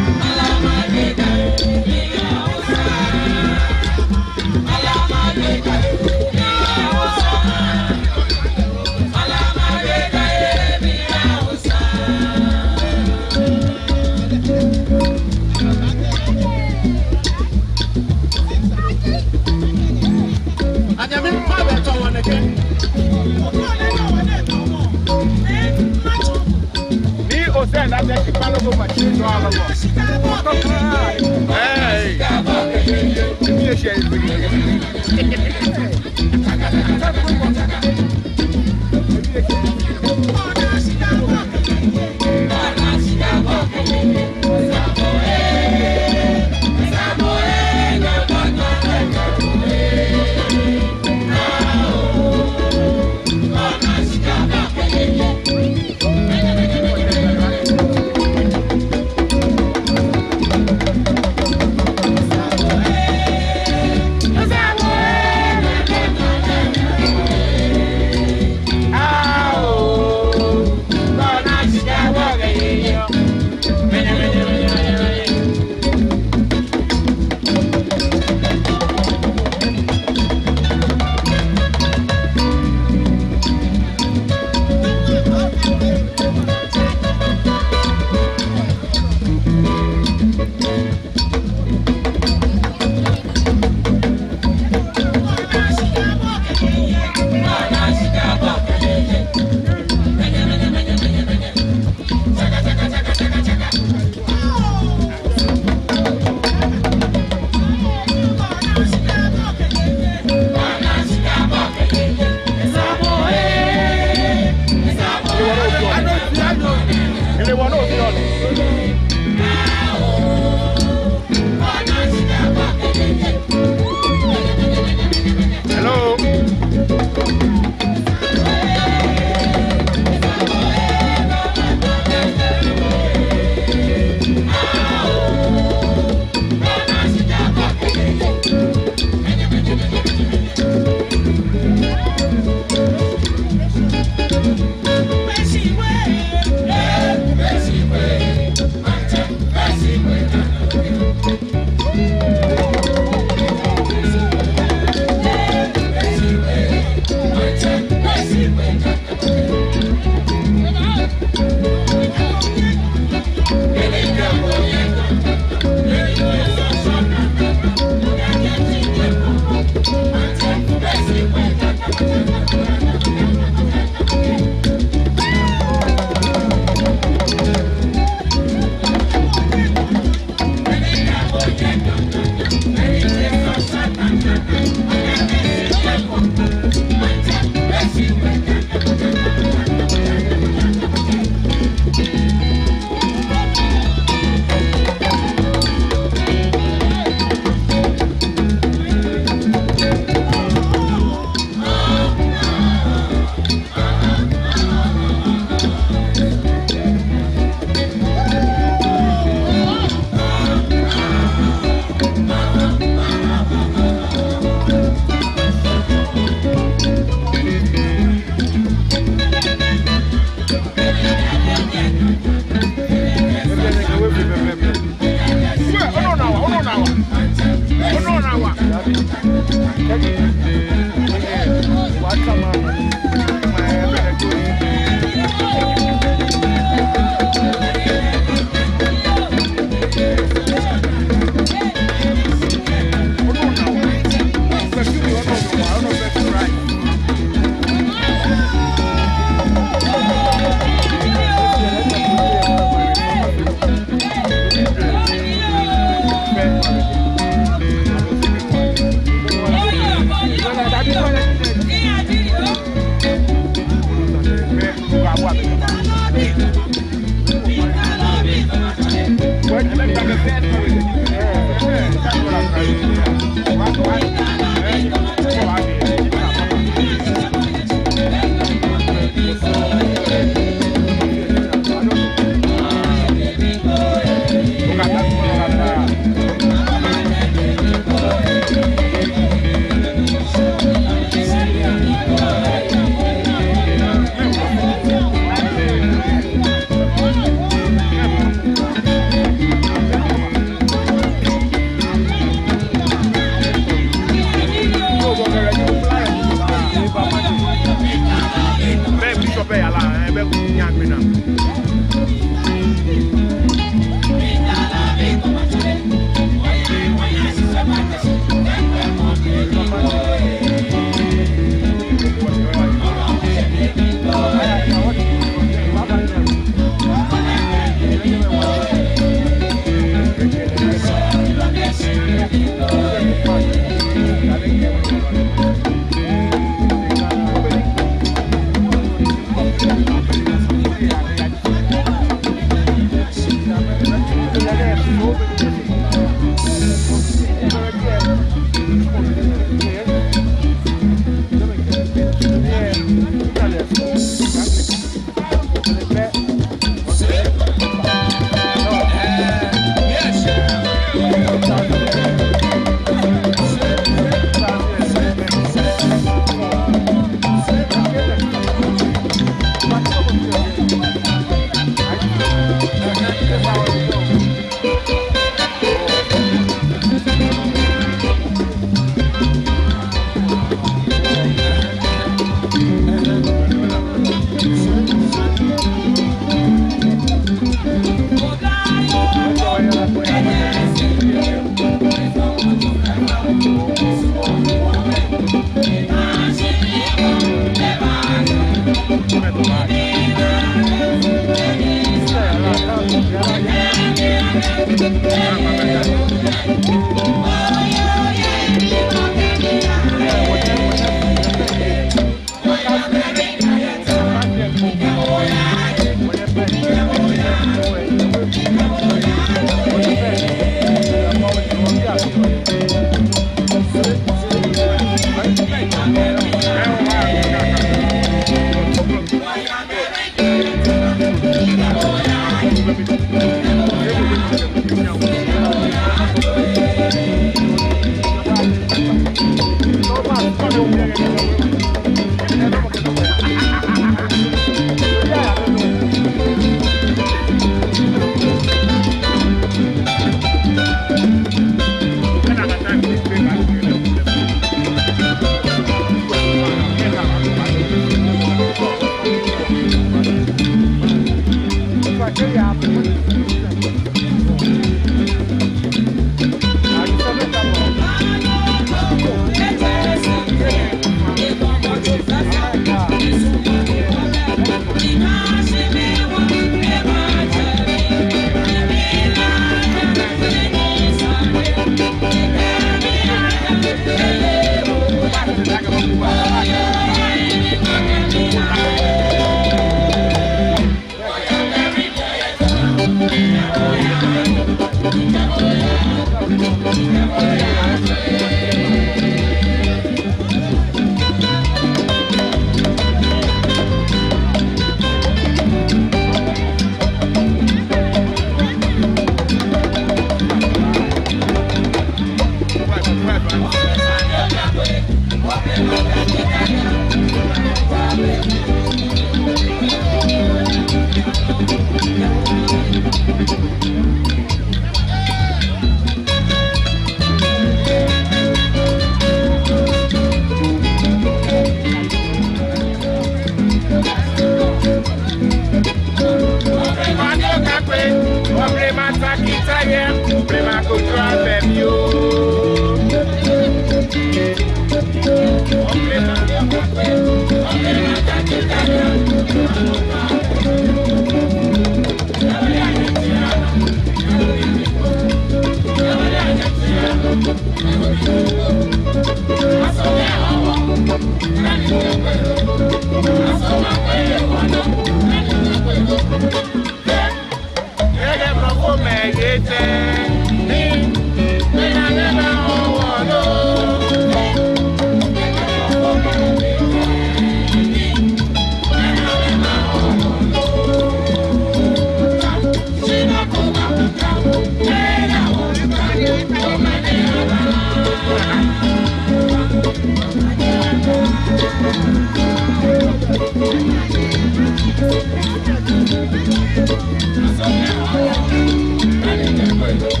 Thank you.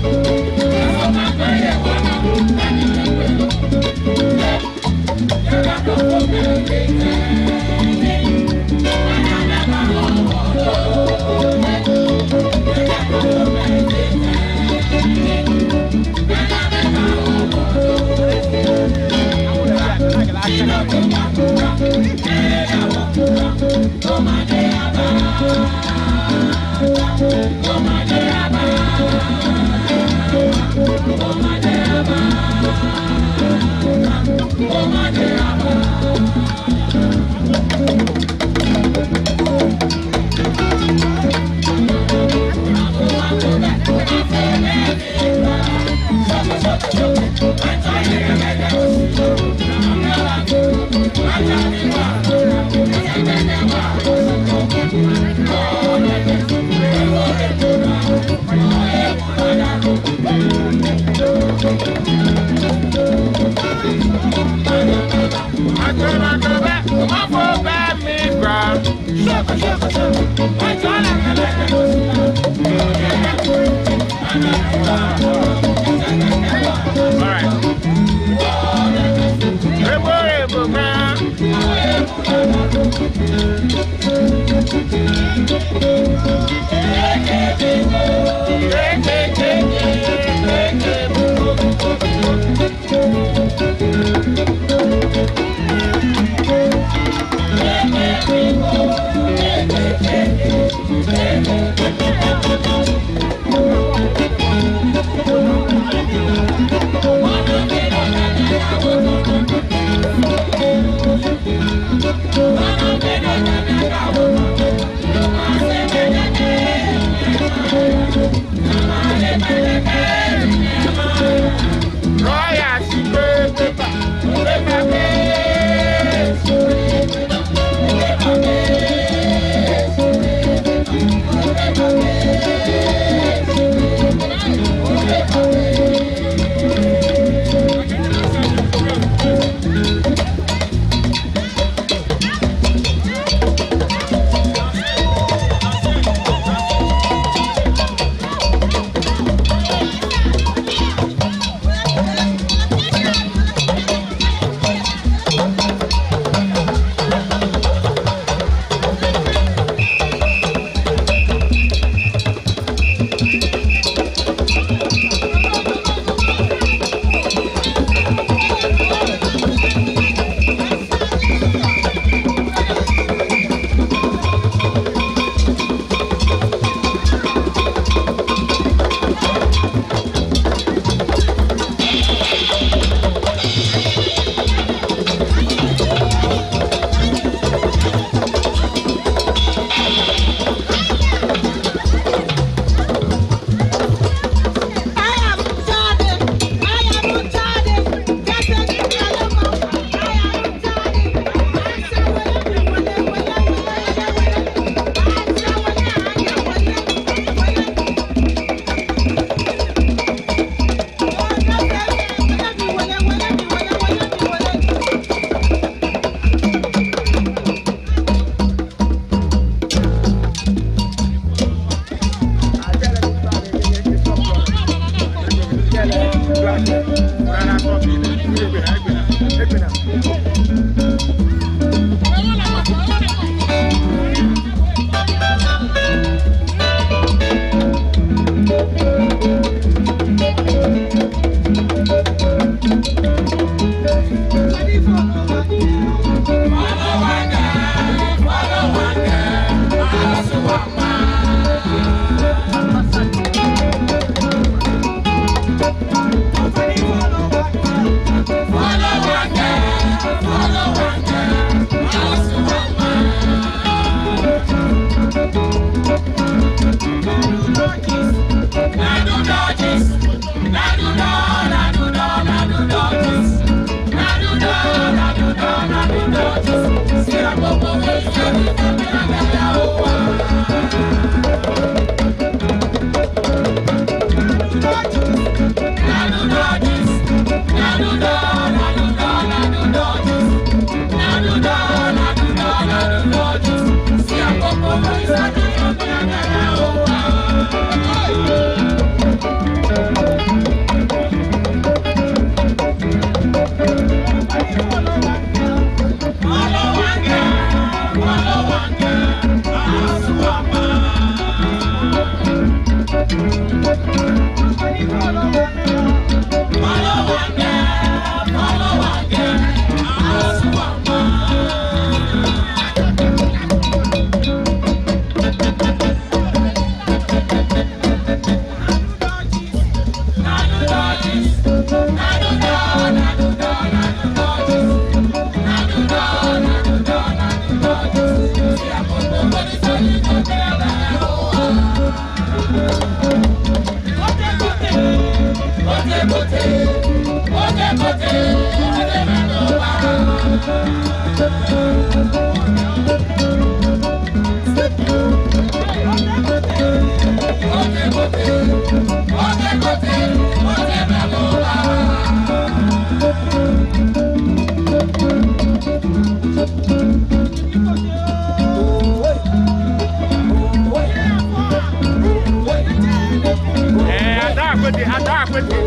Akwete, ada akwete.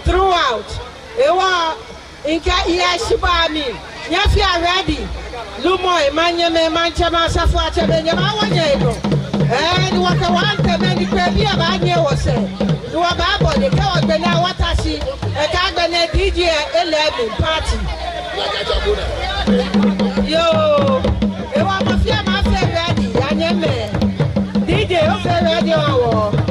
Throughout, ready. Lumo, Emmanuel, Manchama, Safwa, and what I want to make the was said. You are Babo, the cow, the now what I see, a cabinet DJ 11 party. Yo, you are my fear, my fair ready, and your man. DJ, okay, radio, one.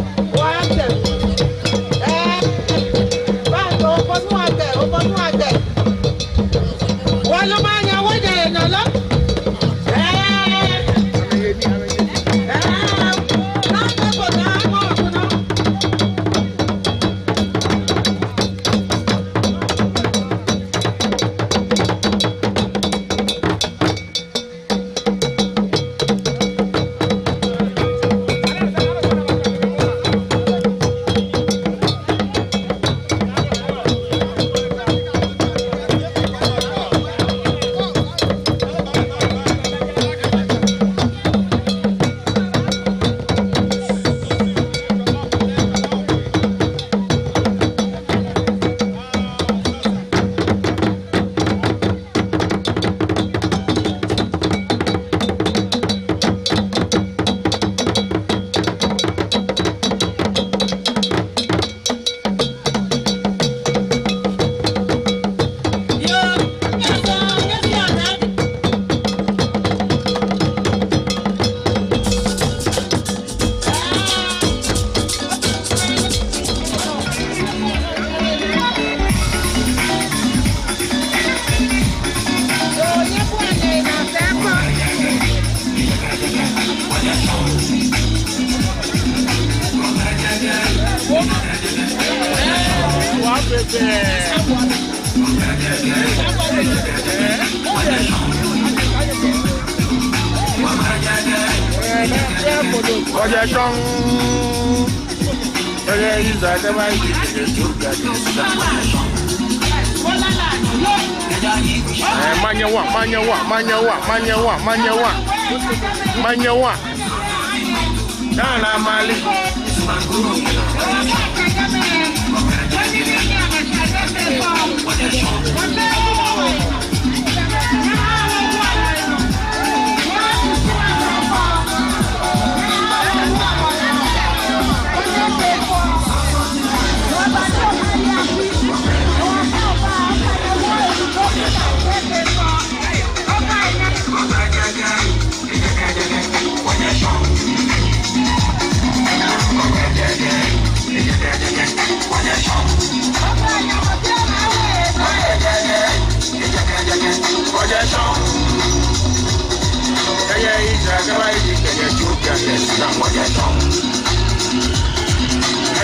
Manyawa. Dana Mali.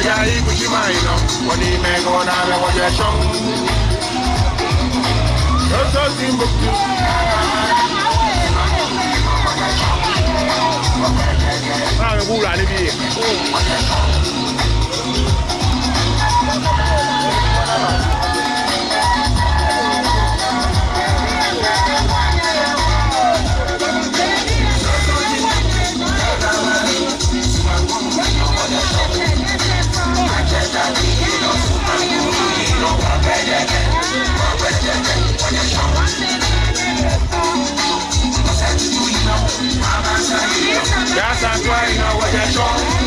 Jai Kujimaino, when he may go on and what you're showing. I'm going to that's why you know what you're showing.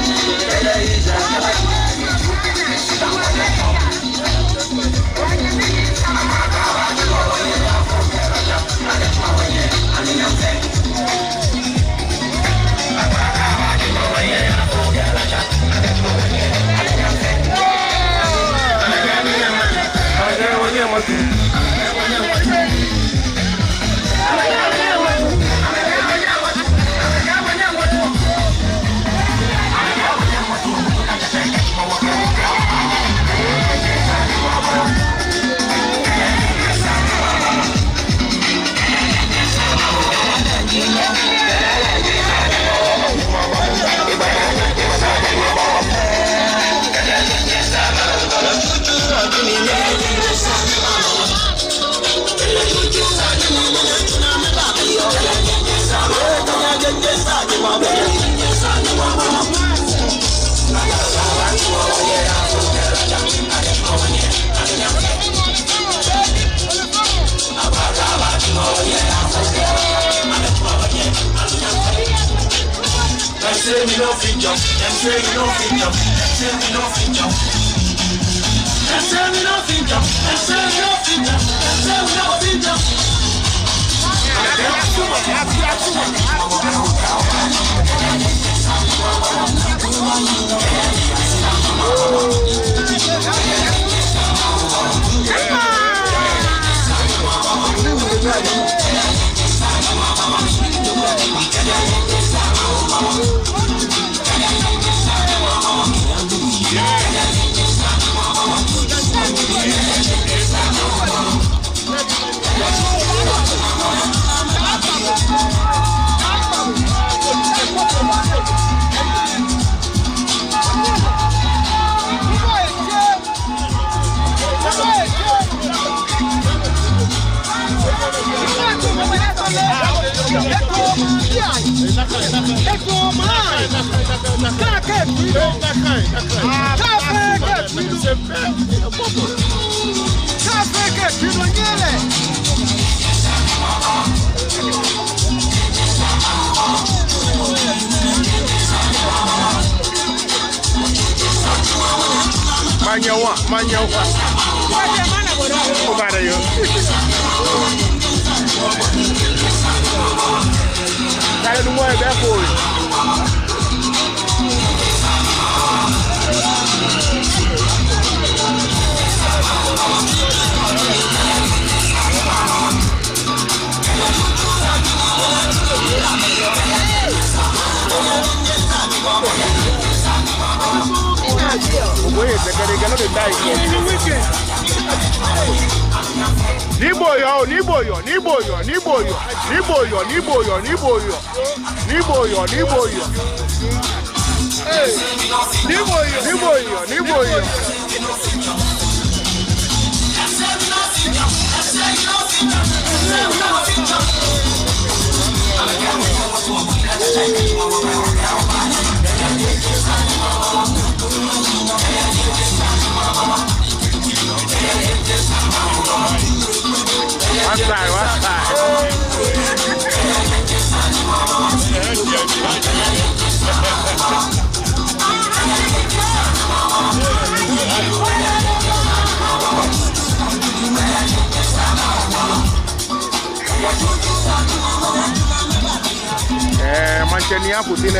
Manchenia Putin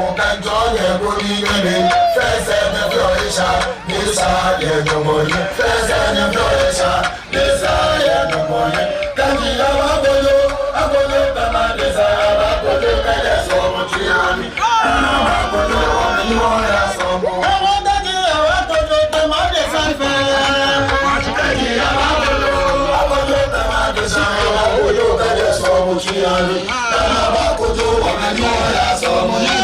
fún kẹjọ yẹn kó ní yẹlẹ fẹsẹ̀ ní florida nísà yẹn lọmọ yẹn fẹsẹ̀ ní florida nísà yẹn lọmọ yẹn kẹjì yàrá bolo abolo bàbá nísà yàrá bolo kẹjẹ sọmọ tí a ní yàrá bolo ní wọn yà sọmọ. ẹwọ́n kẹjì yàrá bolo bàbá nísà fẹ́ kẹjì yàrá bolo abolo bàbá nísà yàrá bolo kẹjẹ sọmọ tí a ní yàrá bolo ní wọn yà sọmọ.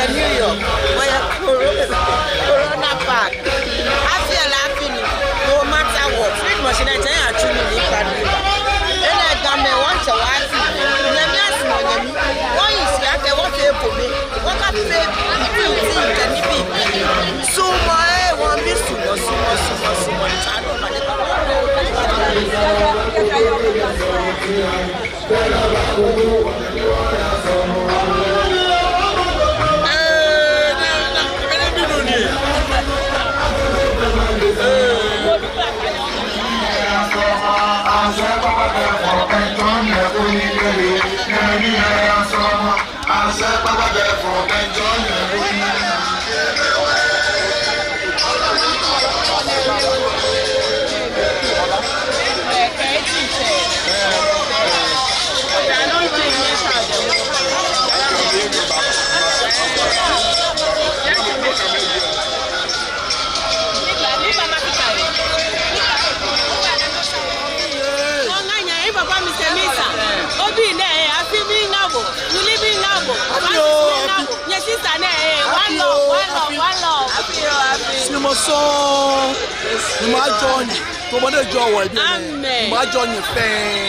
New York, Corona Park. I feel laughing no matter what. Street machine and I actually live at me. And I got me one to watch it. Let me ask you, why is that? What they put me? What I pay can it be? So my one is so much.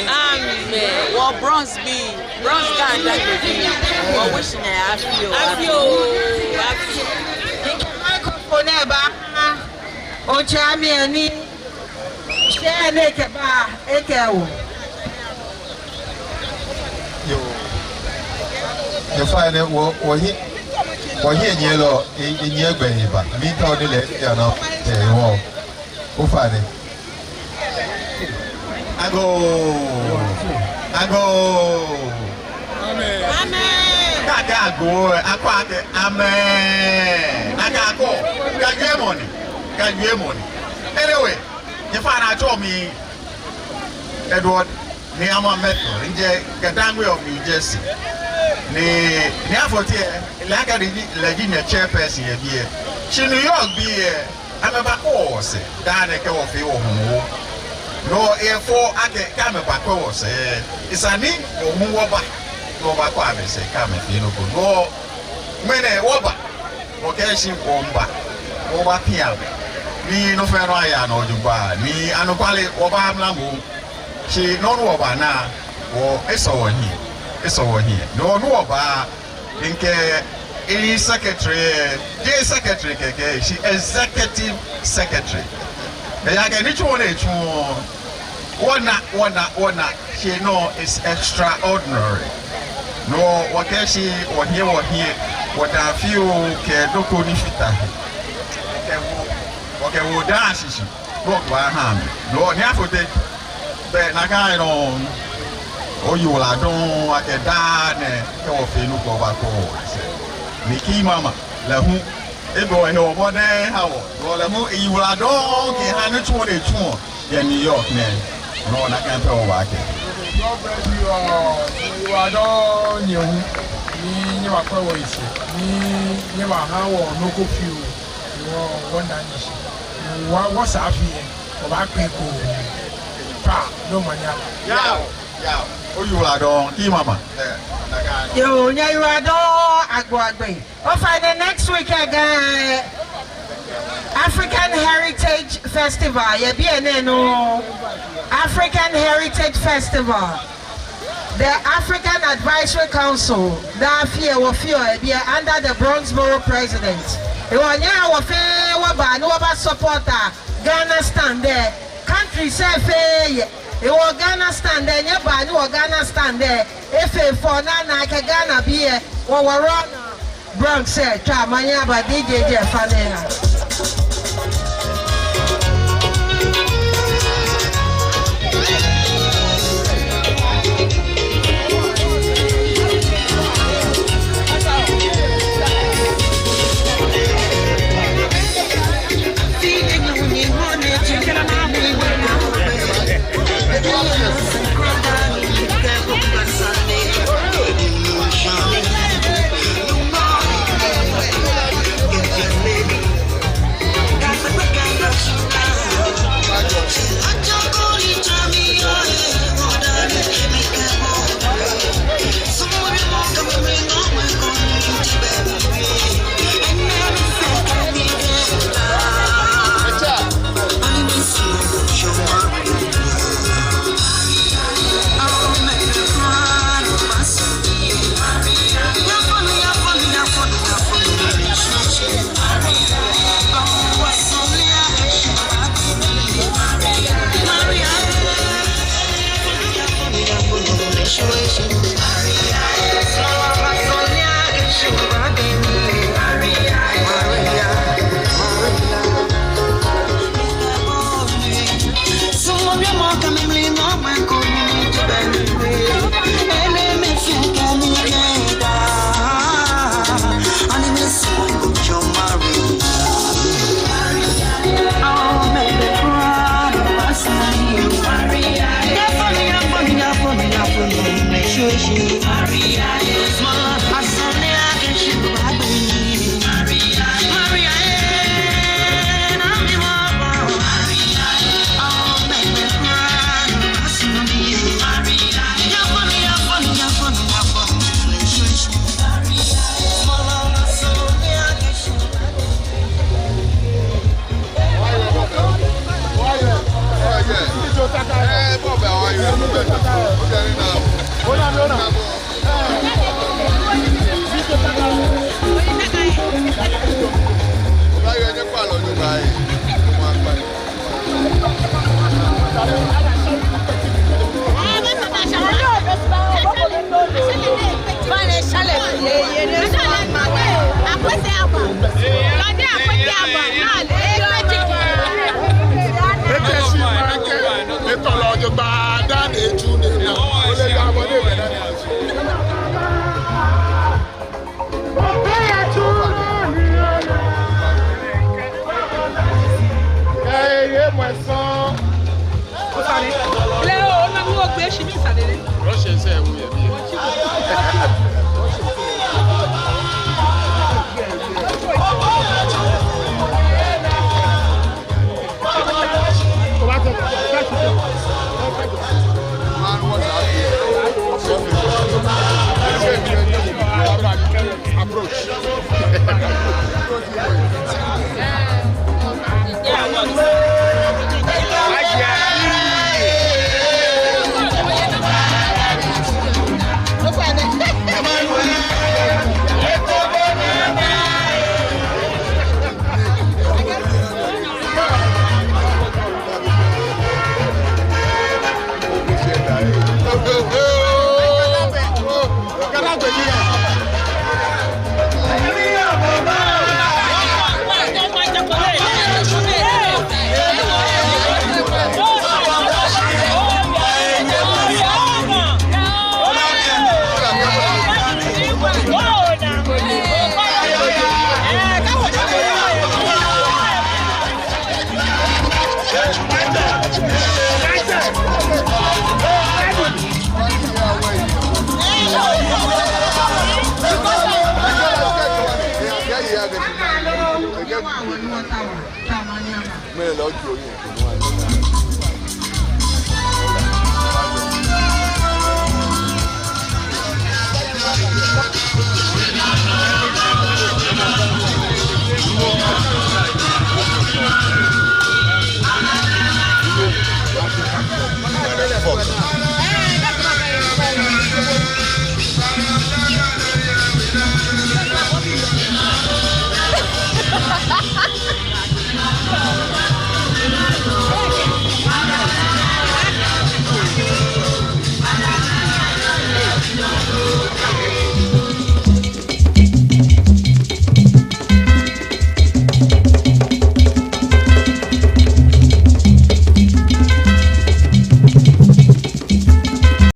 Amen. Well, bronze guy that you be. Well, wishing I feel. Microphone eba. Ochami ani. Share neke ba ekewo. You find it what here yellow in your baby, but me told it, you know, who find it? I go. Amen. Amen. Can you money? Anyway, you find out told me Edward Niama Metro in Gadangwe of New Jersey. Like a Virginia chairperson here. She New York be I'm a back horse, down a cow of your home. No air for I can come a back horse. It's a name or move back. No back, I say, come if you know, go. Many wobba, location bomba, over piano. Me no fair no Dubai, me and no quality Obama Lambo. She no over now, or it's over here. It's over here. No about any secretary, J secretary, she executive secretary. I can each one she know is extraordinary. No, what can she or here, what I feel can do conifita. Okay, we'll dance. Walk by hand. No, never take. But I don't. Oh, you will don't like a dad, or Fenu Bobako. Miki Mama, La Hu, Ego and over there, how? Well, you will adore the 122 in New York, man. No, I can't tell what You are done, you never always. You never how or no go few. You are one danish. What's up here? Or back people. No money. Yeah. Oh, you are done, Mama. You are done. I go away. Oh, for the next week, I got African Heritage Festival. African Heritage Festival. The African Advisory Council, that fear under the Bronxboro president. You are now a supporter. Ghana stand there. Country say fair. You are Ghana stand there. You are Ghana stand there. If for Nana Ghana be a or Bronx said, Tramania by DJ Fanena. Mẹ́rin lọ́ọ́ ju oyin ìpinnu wa.